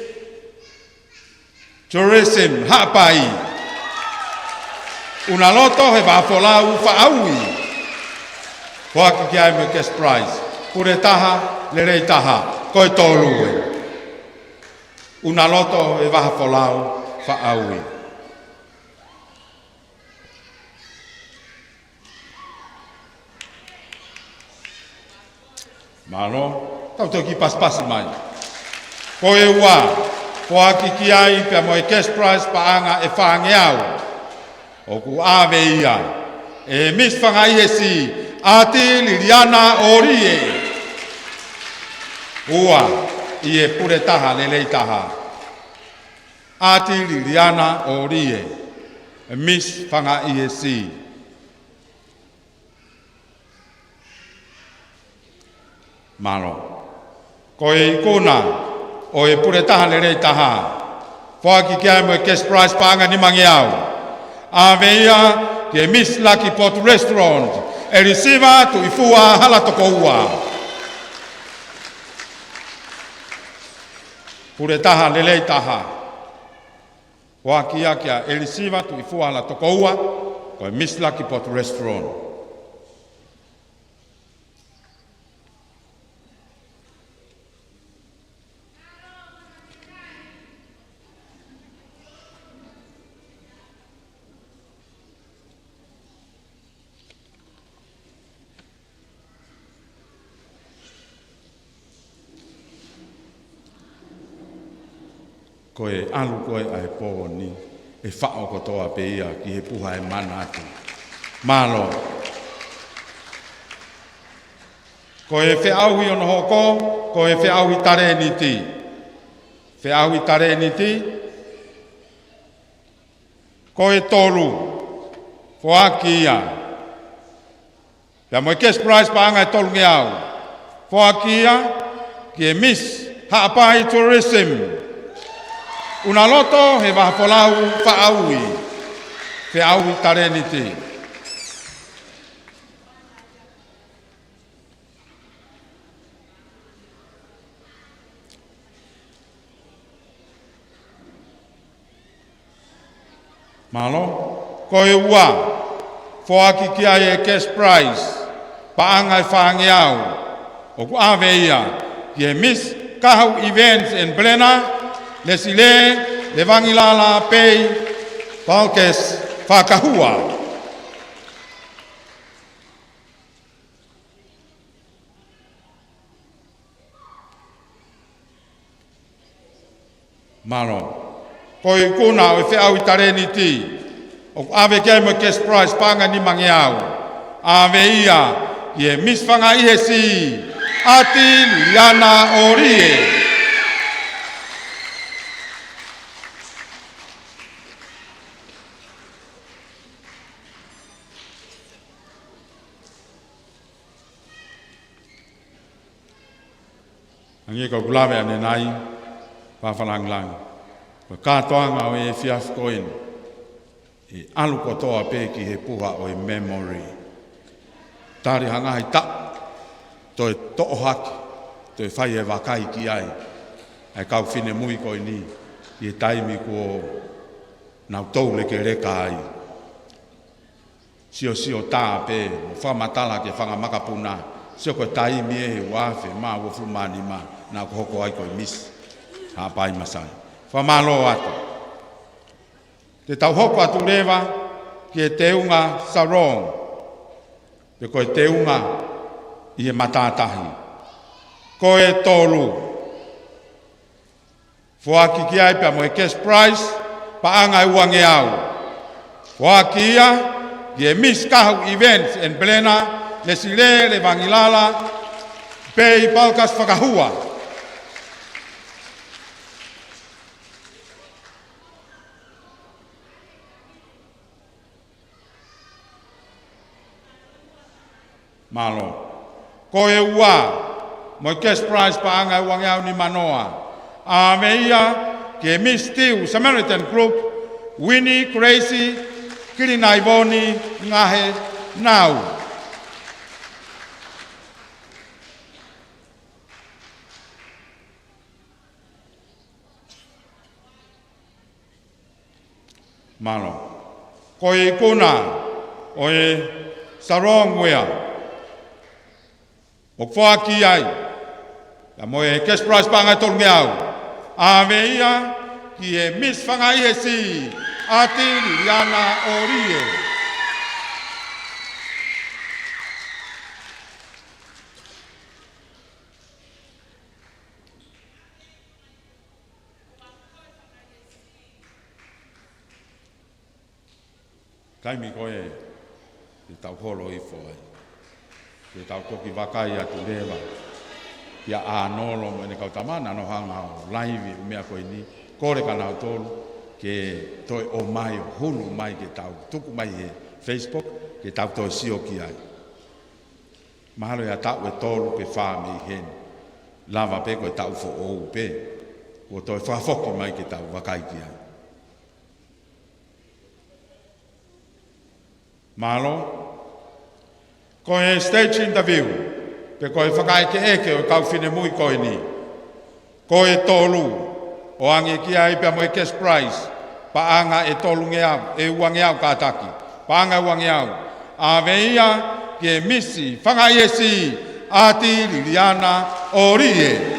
tourism hapai. Una loto he wafolau whaaui. Whaaki ki ai me cash prize. Pure taha, lerei taha, koe tolu e. Una loto he wafolau whaaui. Malo, tau tau ki pas mai. Ko e ua, ko aki ki ai pia mo e cash prize pa anga e whaangeau. O ku ave ia, e mis whangai e si, ati Liliana Orie. Ua, i e pure taha, lelei taha. Ati Liliana Orie, e mis whangai e si. Malo, ko e ikuna, o e pure taha lelei taha. Whaki kia mo e cash prize pa anga ni mangiau. Aveia ke Miss Lucky Pot Restaurant e risiva tu ifua hala toko ua. Pure taha lelei taha. Waki akia e risiva tu ifua hala toko ua ko e Miss Lucky Pot Restaurant. Ko e alu koe ai pō ni, e whao kotoa pe ia ki he puha e mana atu. Malo. Ko e whiauhi ono hoko, ko e whiauhi tare ni ti. Whiauhi tare ni ti. Ko e toru, whaaki ia. Pia mo e cash prize pa anga e toru nge au. Whaaki ia, ki e Miss Haapai Tourism. Una loto he wahapolau whaaui. Whiauhi tare ni ti. Malo, ko e ua, whaaki ki ai e cash prize, pa anga e whaangeau, o ku ave ia, ki e Miss Kahau Events and Blena, le sile, le vangilala pei, paukes whakahua. Malo, ko i kuna o e whiau i tare ni ti, o ave kei mo cash prize panga ni mangiau, ave ia, i e Miss Whanga Ihesi, ati Liliana Orie. Angi ko gulawe ane nai, whawhalang lang. Ko kātoanga o e fiaf koin, i alu kotoa pe ki he puha o e memory. Tāri hangahi ta, toi to'o haki, toi whai e wakai ki ai. Ai kau whine mui koi ni, i e taimi ko nau tau leke reka ai. Sio tā pe, mo whamatala ke whangamakapuna, sio ko taimi e he wafe, maa wofu mani maa. Nā ko hoko ai koe Miss Haapai Masani. Whamalo atu. Te tau hoko atu rewa ki e teunga sarong. Te koe teunga i e matātahi. Ko e tolu. Whoaki ki ai pia mo e cash prize pa anga e uange au. Whoaki ia ki e Miss Kahau Events and Blena le sile le vangilala pei paukas whakahua. Malo. Ko e ua, mo cash prize pa anga e wangeau ni manoa. A meia, ke Miss Steel Samaritan Group, Winnie Crazy, Kirinaivoni, Ngahe, Nau. Malo. Ko e kuna, o e sarong wea. O whaaki ai, la mo e cash prize pa ngai tolu ngeau. A veia ki e Miss Whanga Ihesi, ati Liliana Orie. Kaimi koe, te tau holo I foe. Te tau toki wakai atu lewa. Ia ānolo mo ene kautamana no hanga o laivi mea koe ni. Kore ka nao tolu ke toi o mai o hulu mai ke tau tuku mai he Facebook ke tau toi sio ki ai. Mahalo ia tau e tolu ke wha me hen. Lava pe koe tau fo ou pe. O toi whafoki mai ke tau wakai ki ai. Mahalo, koe stage interview, pe koe whakai ke eke o kau whine mui koe ni. Koe tolu, o ange ki ai pia moe cash prize, pa anga e tolu ngeau, e uange au kātaki, pa anga uange au. A veia ki e misi, whangai e si, ati Liliana o rie.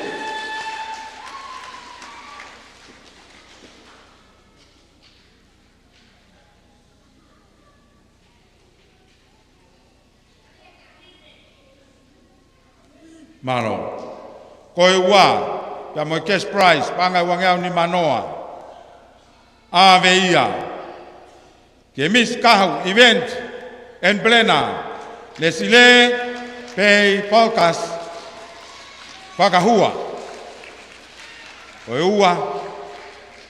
Maro, koe ua, pia moe cash prize, pangai wangeau ni manoa. A veia, ke mis kahu event, en plena, le sile, pei podcast, whakahua. Koe ua,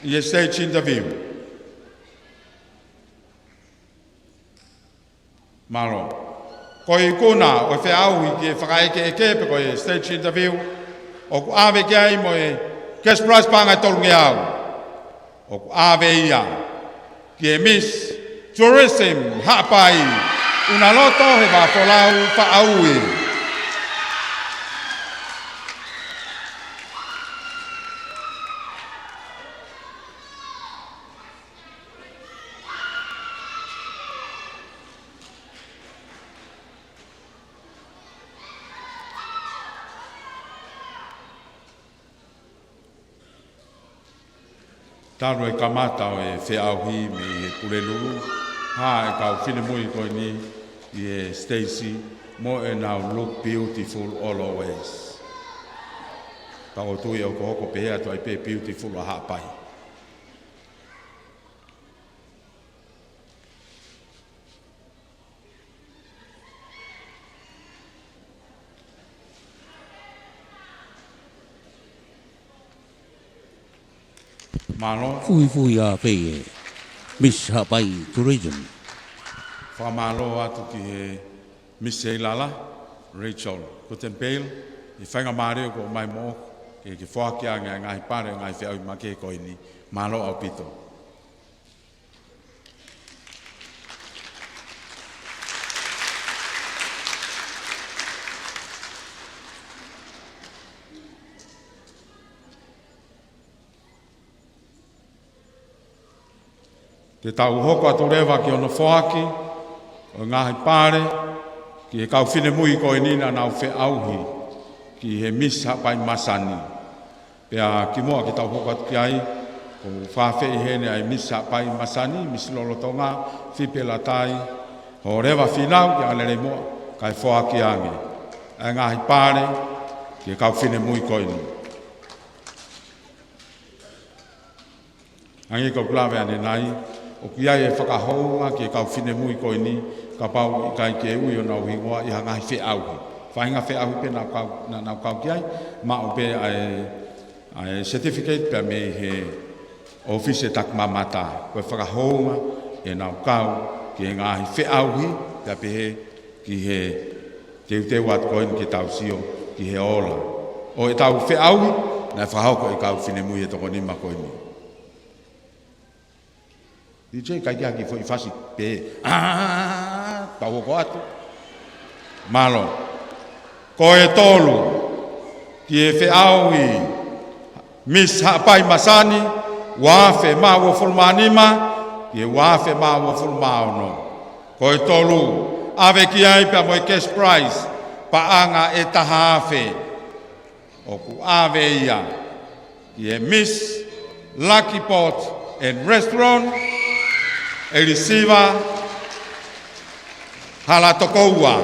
I e stage interview. Maro, koe kuna o fe au I ke whakaeke e kepe koe stage interview o ku awe ki ai mo e cash prize pangai tolungi au o ku awe ia ki e Miss Tourism hapai una loto he wa wholau wha aui. Taro e kamata o e whiauhi me e pureluru. Ha e kau whine mui koe ni I e Stacy. Mo e now look beautiful always. Ka o tui au ko hoko pehea to ai pe beautiful a hapai. Malo. Fui a pe Miss Hapai Tourism. Whamalo atu ki he Miss Heilala, Rachel Kutempel. I whainga maare ko mai mo ke whakia ngai pare ngai whiau I make koe ni. Malo au pito. Te tau hoko atu rewa ki ono whoaki, o ngahi pare, ki he kau whine mui koe nina nau whe auhi, ki he Miss Hapai Masani. Pea ki moa ki tau hoko atu ki ai, ko whawhi hene ai Miss Hapai Masani, Miss Lolo Tonga, whipela tai, ho rewa whinau ki alere moa, kai whoaki ange. E ngahi pare, ki he kau whine mui koe nina. Angi ko klawe ane nai, o ki ai e whakahounga ki e kau whine mui koe ni, ka pau I kai ki e ui o nau hingoa I hangahi whi auhi. Whainga whi auhi pe nau kau ki ai, ma o pe ai certificate pe me he office tak mamata. Koe whakahounga e nau kau ki e ngahi whi auhi, pe he ki he teu wat koe ni ki tau sio, ki he ola. O e tau whi auhi, na whahauko e kau whine mui e toko nima koe ni. DJ kai ki foi fasi pe tau ko atu malo ko e tolu ki e fe aui Miss Hapai Masani wa fe ma wo fulmanima ki wa fe ma wo fulmauno ko e tolu ave ki ai pa mo cash prize pa anga e tahafe o ku ave ia ki e Miss Lucky Pot and Restaurant Elisiva Halatokoua.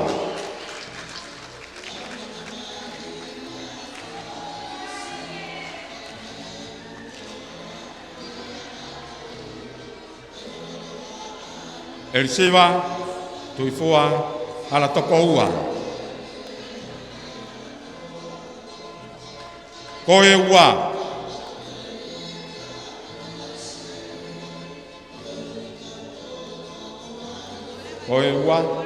Elisiva, tuifua, ala toko ua. Koe ua. Koe ua.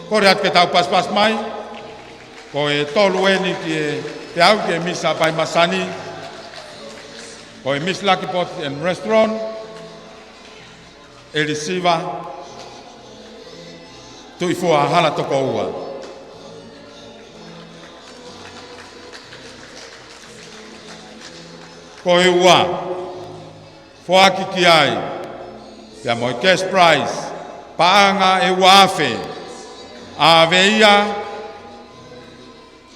Kore at ke tau pas mai, ko e tolu eni ki e te au ki e misa pai Masani, ko e Miss Lucky Pot and Restaurant, e risiva, tui fua hala toko ua. Ko e ua, fuaki ki ai, te amoi cash prize, paanga e wafe, a veia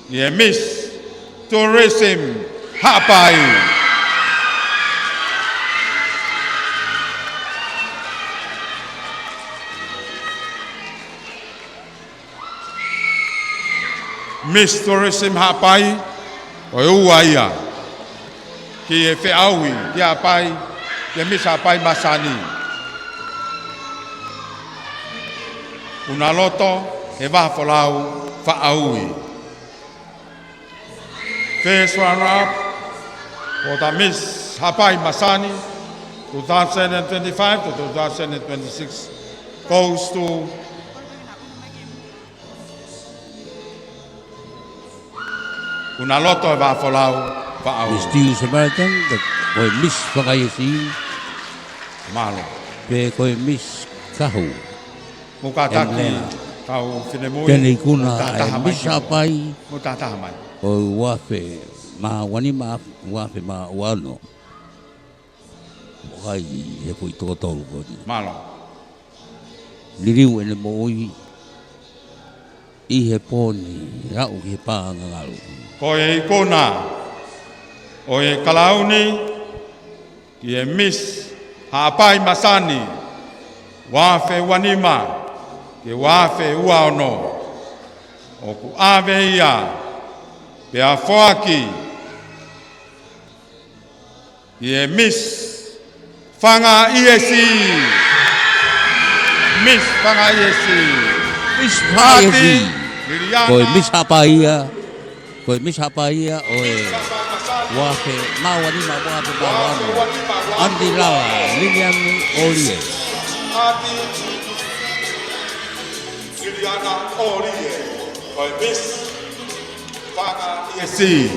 e Miss Tourism Hapai. Miss Tourism Hapai o ua ia ki e whiaui ki a pai ki Miss Hapai Masani. Una loto e wafolau whaaui. First runner-up for the Miss Hapai Masani 2025 to 2026 goes to una loto e wafolau whaaui. Miss Deus American, koe Miss Whakaiesi. Malo. Pe koe Miss Kahu. Mukataki. Tēnei kuna e misa pai mo tataha mai o wafe ma wani ma wafe ma wano hai e pui tōtolu koni malo liriu ene moi i he pōni rau ki he pāanga ngaru ko e ikona o e kalauni ki e Miss Hapai Masani wafe wanima ke wafe ua ono o ku ave ia pe a foaki e Miss Fanga Iesi Miss Fanga Iesi Miss Fanga Iesi koe Miss Hapaia koe Miss Hapaia o e wafe mawani ma wafe mawano Andi Lawa Lilian Olie Juliana Orie, koe Miss Fanga Iesi.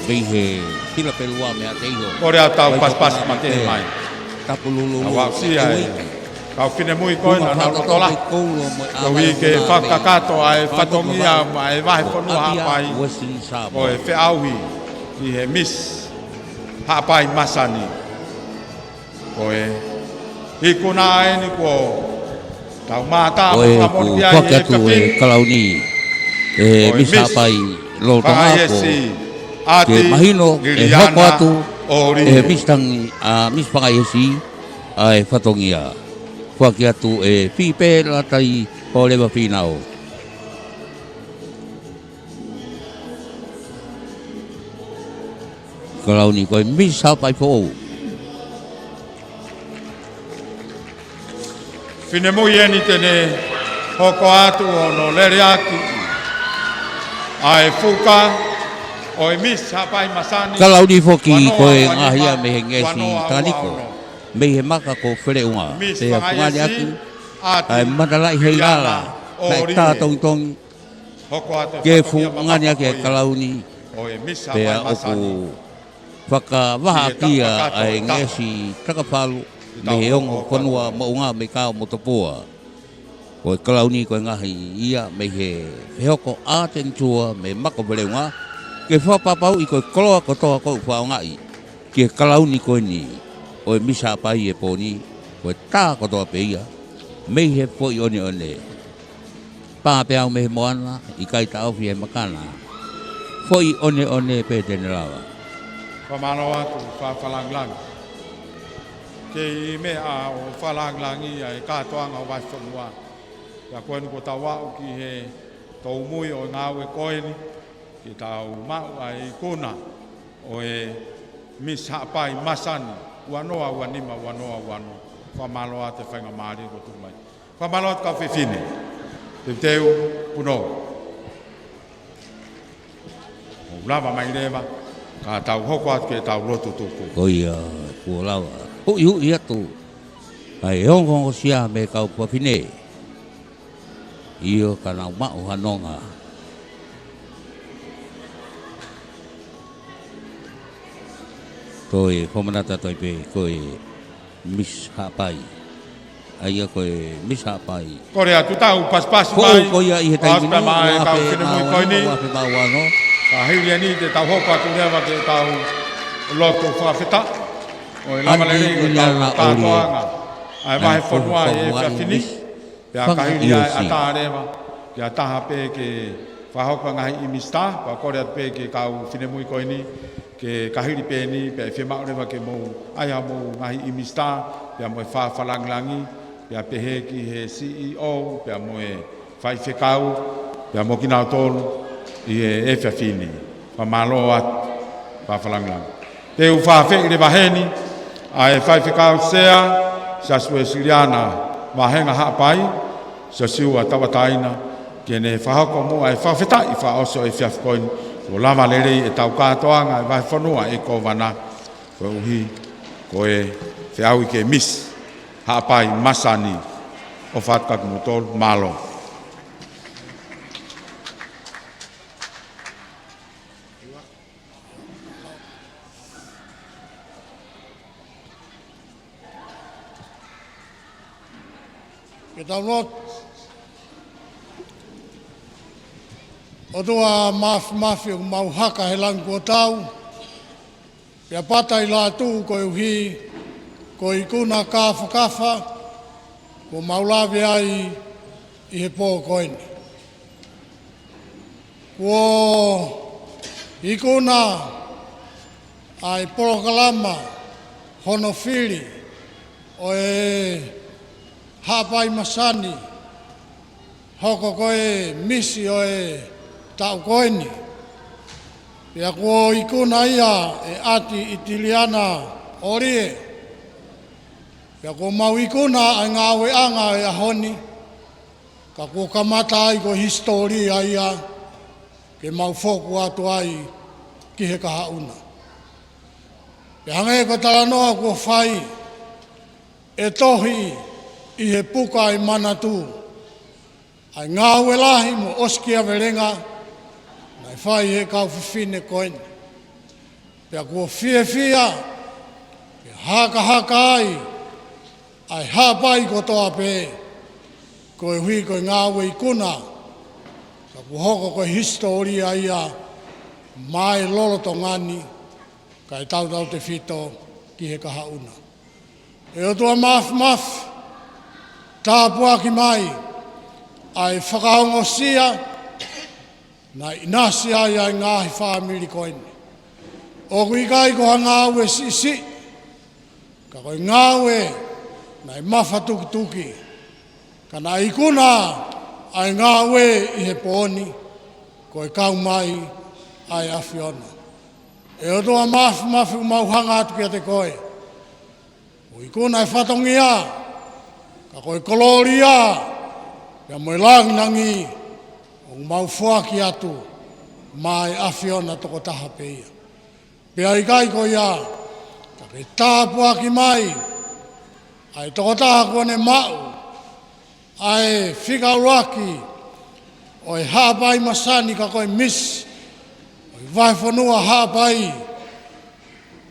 Bihe pila pelua mea teiho. Kore a tau pas ma te mai. Tapu lulu. Awak sia e. Kau fine mui koe na nau tola. Kau i ke whakakato ai whatongia ma e wahe ponua hapai. Koe whiaui i he Miss Hapai Masani. Koe hikuna e ni ko tau mata o ku whakatu e kalauni e misa pai lo tangako ke mahino e hoko atu e mistangi a Miss Pangai a e whatongia whaki atu e whipe latai o lewa whinao kalauni koe misa pai fōu Fine mui eni tene hoko atu o no lere aki. Ai fuka o e Miss Hapai Masani. Kalau ni foki koe ngahia me he ngesi taniko. Me he maka ko where unga. Te a pungani aki. Ai matalai Heilala. Nai tā tong ke fungani aki e kalau ni. Te a oku whaka waha kia ai ngesi takapalu. Me he ongo konua maunga me kao motopua. Koe kalau ni koe ngahi ia me he hoko aten tua me mako beleunga. Ke whapapau i koe koloa kotoa koe whaongai. Ke kalau ni koe ni. Oe misa pai e poni. Koe tā kotoa pe ia. Me he po i one one. Pāpeau me he moana i kai tau fi he makana. Fo i one pe tene rawa. Pamano atu whawhalanglang. Ke i mea o whalanglangi ai katoanga o waiwhanua. Pea koe ni ko tau wau ki he tau mui o ngāwe koe ni. Ki tau mau ai kuna o e Miss Hapai Masani. Uanoa uanima uanoa uanoa. Whamaloa te whainga maari ko tu mai. Whamaloa te ka whiwhine. Te teu puno. O lava mai rewa. Ka tau hoko atu ke tau lotu tuku. Koia, kua lawa. Hui hui atu. Ai hongo sia me kau puawhine. Iyo ka nau mau hanonga. Koe komanata toi pe koe Miss Hapai. Aia koe Miss Hapai. Kore atu tau pas mai. Koia i he taimini. Asta mai kau whine mui koe ni. Wape mauano. Ka hiri ani te tau hoko atu rewa ke tau loto whawhita. O e lama le rei ko tau tātoanga. Ai wahe whanua e whiawhini. Pea ka hiri ai ata rewa. Ke ataha pe ke whahoka ngahi i mista. Pa kore atu pe ke kau whine mui koe ni. Ke kahiri pe ni, pe whiamau rewa ke mou aia mou ngahi i mista. Pea moe whawhalanglangi. Pea pehe ki he CEO. Pea moe whai whekau. Pea mo ki nao tonu. I e whiawhini. Whamalo atu. Whawhalanglangi. Te u whawhi re waheni. A e whai whekau sea. Sa sue siriana. Wahenga hapai. Sa siua tawataina. Ke ne whahoko mo a e whawhita. I whaoso e whiawhikoini. Ko lava lerei e tau kātoanga e vai whanua e ko wana. Ko uhi, ko e whiau i ke Miss Hapai Masani o whatkaku motol malo. Ke tau not. O tua mafi o mauhaka he langu o tau. Pea pata i Latu ko uhi, ko i kuna kafa, ko maulawe ai i he pō koini. Ko i kuna ai porokalama, honofiri, o e Hapai Masani, hoko koe misi o e tau koini. Pea kua i kuna ia e ati itiliana orie. Pea kua mau i kuna ai ngā weanga e ahoni. Ka kua kamata ai ko historia ia. Ke mau foku atu ai ki he kahauna. Pea hange ko talanoa kua whai. E tohi i he puka i manatu. Ai ngā welahi mo oskia verenga. Nai whai he kau whiwhine koeni. Pea kua whia, pea haka ai, ai hapai ko toa pē, koe hui koe ngā wei kuna, ka kua hoko koe historia ia, mai lolo to ngani, kai tau te whito ki he kahauna. E o tua maf, tāpua ki mai, ai whakaongosia, na inasi ai ai ngāhi whāmiri koeni. O kui kai ko ha ngāwe si, ka koe ngāwe na i mawha tuki, ka na ikuna ai ngāwe i he pōni, koe kau mai ai awhiona. E o toa mafi umauhanga atu kia te koe. O ikuna e whatongia, ka koe koloria, ka moe langnangi, o mau whuaki atu, mai awhiona toko taha peia. Pea i kai ko ia, ka ke tāpua ki mai, ai toko taha kone mau, ai whikauraki, o e Hapai Masani ka koe Miss, o i vai whanua Hapai,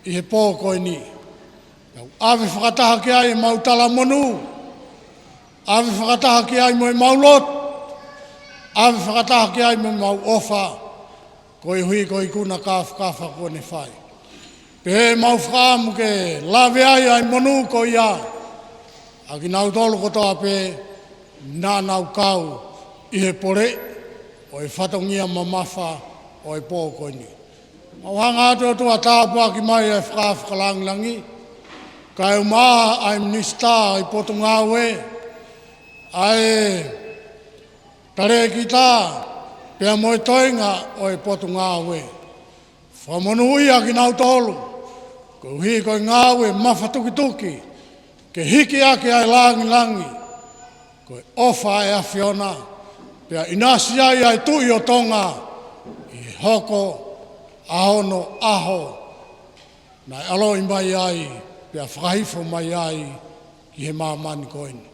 i he pō koe ni. Awe whakataha ki ai mau tala monu, awe whakataha ki ai mo e maulot, awe whakataha ki ai mo mau ofa, koe hui koe kuna kafa kone whai. Pe mau whaamu ke lawe ai monu ko ia, a ki nau tolu kotoa pe, nā nau kau i he pore, o e whatongia mamafa o e pō koe ni. Mau hanga atu atua tāpua ki mai e whakalangilangi, ka e umaa ai minista i Potungawe, ai Tare kita pia moi toinga o e potu ngawe. Whamonu ia ki nau tolu. Ko hi ko ngawe mawhatuki-tuki. Ke hiki ake ai langi-langi. Ko ofa e a Fiona. Pia inasi ai ai tui o Tonga. I hoko ahono aho. Nai alo i mai ai. Pia whakahifo mai ai. Ki he Mamani koini.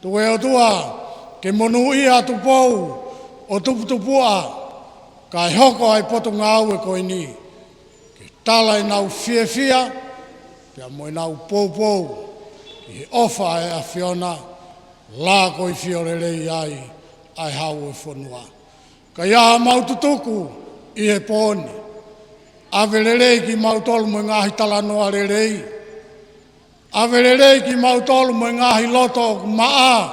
Tu e o tua. Ke monu ia tu pou. O tuputupua. Kai hoko ai poto ngau e koini. Ke tala i nau fia. Pia mo i nau pou. I he ofa e a Fiona. La koi fiorelei ai. Ai hau e whanua. Ka iaha maututuku i he pōni. Avelelei ki mautolu mo ngahi talanoa lelei. Avelelei ki mautolu mo ngahi loto maa.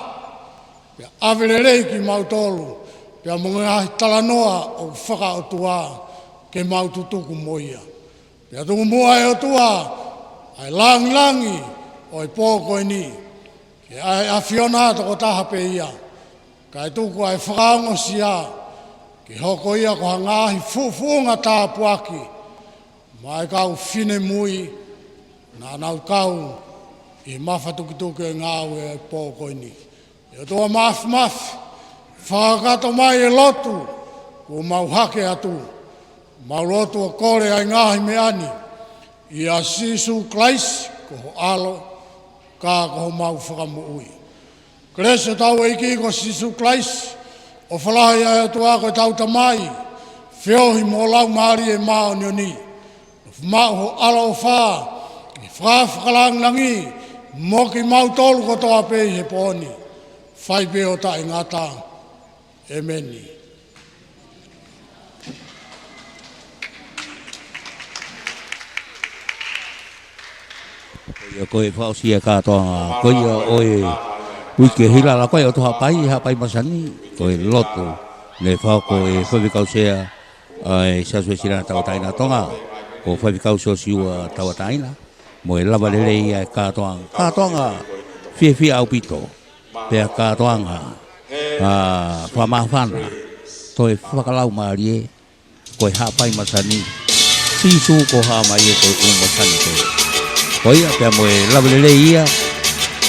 Avelelei ki mautolu. Pia mo ngahi talanoa o whakaotua ke maututuku moia. Pia tungu mua e otua. Ai langi o i pōkoi ni. Ke ai a Fiona toko taha pe ia. Kai tuku ai whakaongo sia. Ke hoko ia ko hangahi fufunga tāpuaki. Mai kau fine mui. Nā nau kau. I mawhatuki-tuki e ngāu e pōkoi ni. E toa mafi. Whakakato mai e lotu. Ko mau hake atu. Mau lotu o kore ai ngahi me ani. I a sisu klaisi. Ko ho alo. Ka ko ho mau whakamuui. Krese tau e ki ko sisu klaisi. O whalahi ai atu ako e tau tamai. Whiohi mo lau maari e mao nioni. Mau ho alo o wha. I whakalang langi. Moki mau tolu ko toa pei he pōni. Whai peo ta i ngata. Emeni. Koe whausia kātoa. Koe oe. Wiki Heilala koe o tu hapai Masani. Koe Latu. Ne whauko e whawikausea. E sasue sirana tawataina Tonga. Ko whawikausea siua tawataina. Mo e lava lelei ai kātoanga. Kātoanga fia au pito. Pea kātoanga. Whamawhana. Toi whakalau maari e. Koe hapai Masani. Sisu ko hamai e koe Masani koe. Koia pea mo e lava lelei ia.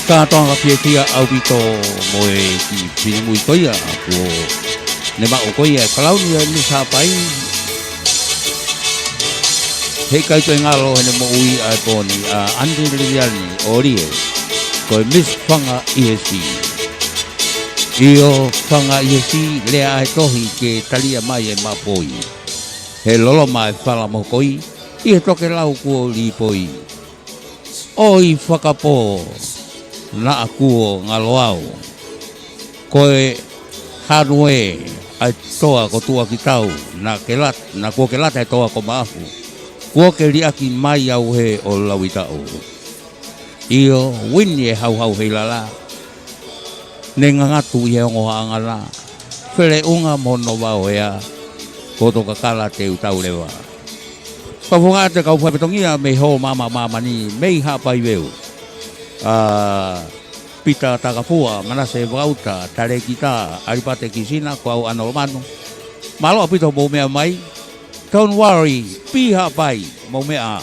Kātoanga fia au pito mo e ki pinimui koia. Ko ne mao koia kalau ni hapai. Hei kai toi ngalo hene mo ui ai pōni a Andi Liliani o rie. Koe Miss Whanga ISC. Io Whanga ISC lea ai tohi ke talia mai e mapoi. He lolo mai whala mo koi. I he toke lau kuo li poi. Oi whakapo na a kuo ngalo au. Koe hanue ai toa ko tua ki tau. Na kuo ke lata e toa ko maafu. Kua ke liaki mai au he o lauitao. Io wini e hau Heilala. Ne ngangatu i he ongo angala. Where unga mono wao ea. Koto kakala te utau lewa. Papunga te kau whapetongia me ho Mamani mei hapai weu. Pita takapua manase wauta tare kita aripate kisina ko au anolomano. Malo apito mo mea mai. Don't worry, piha pai, mau mea.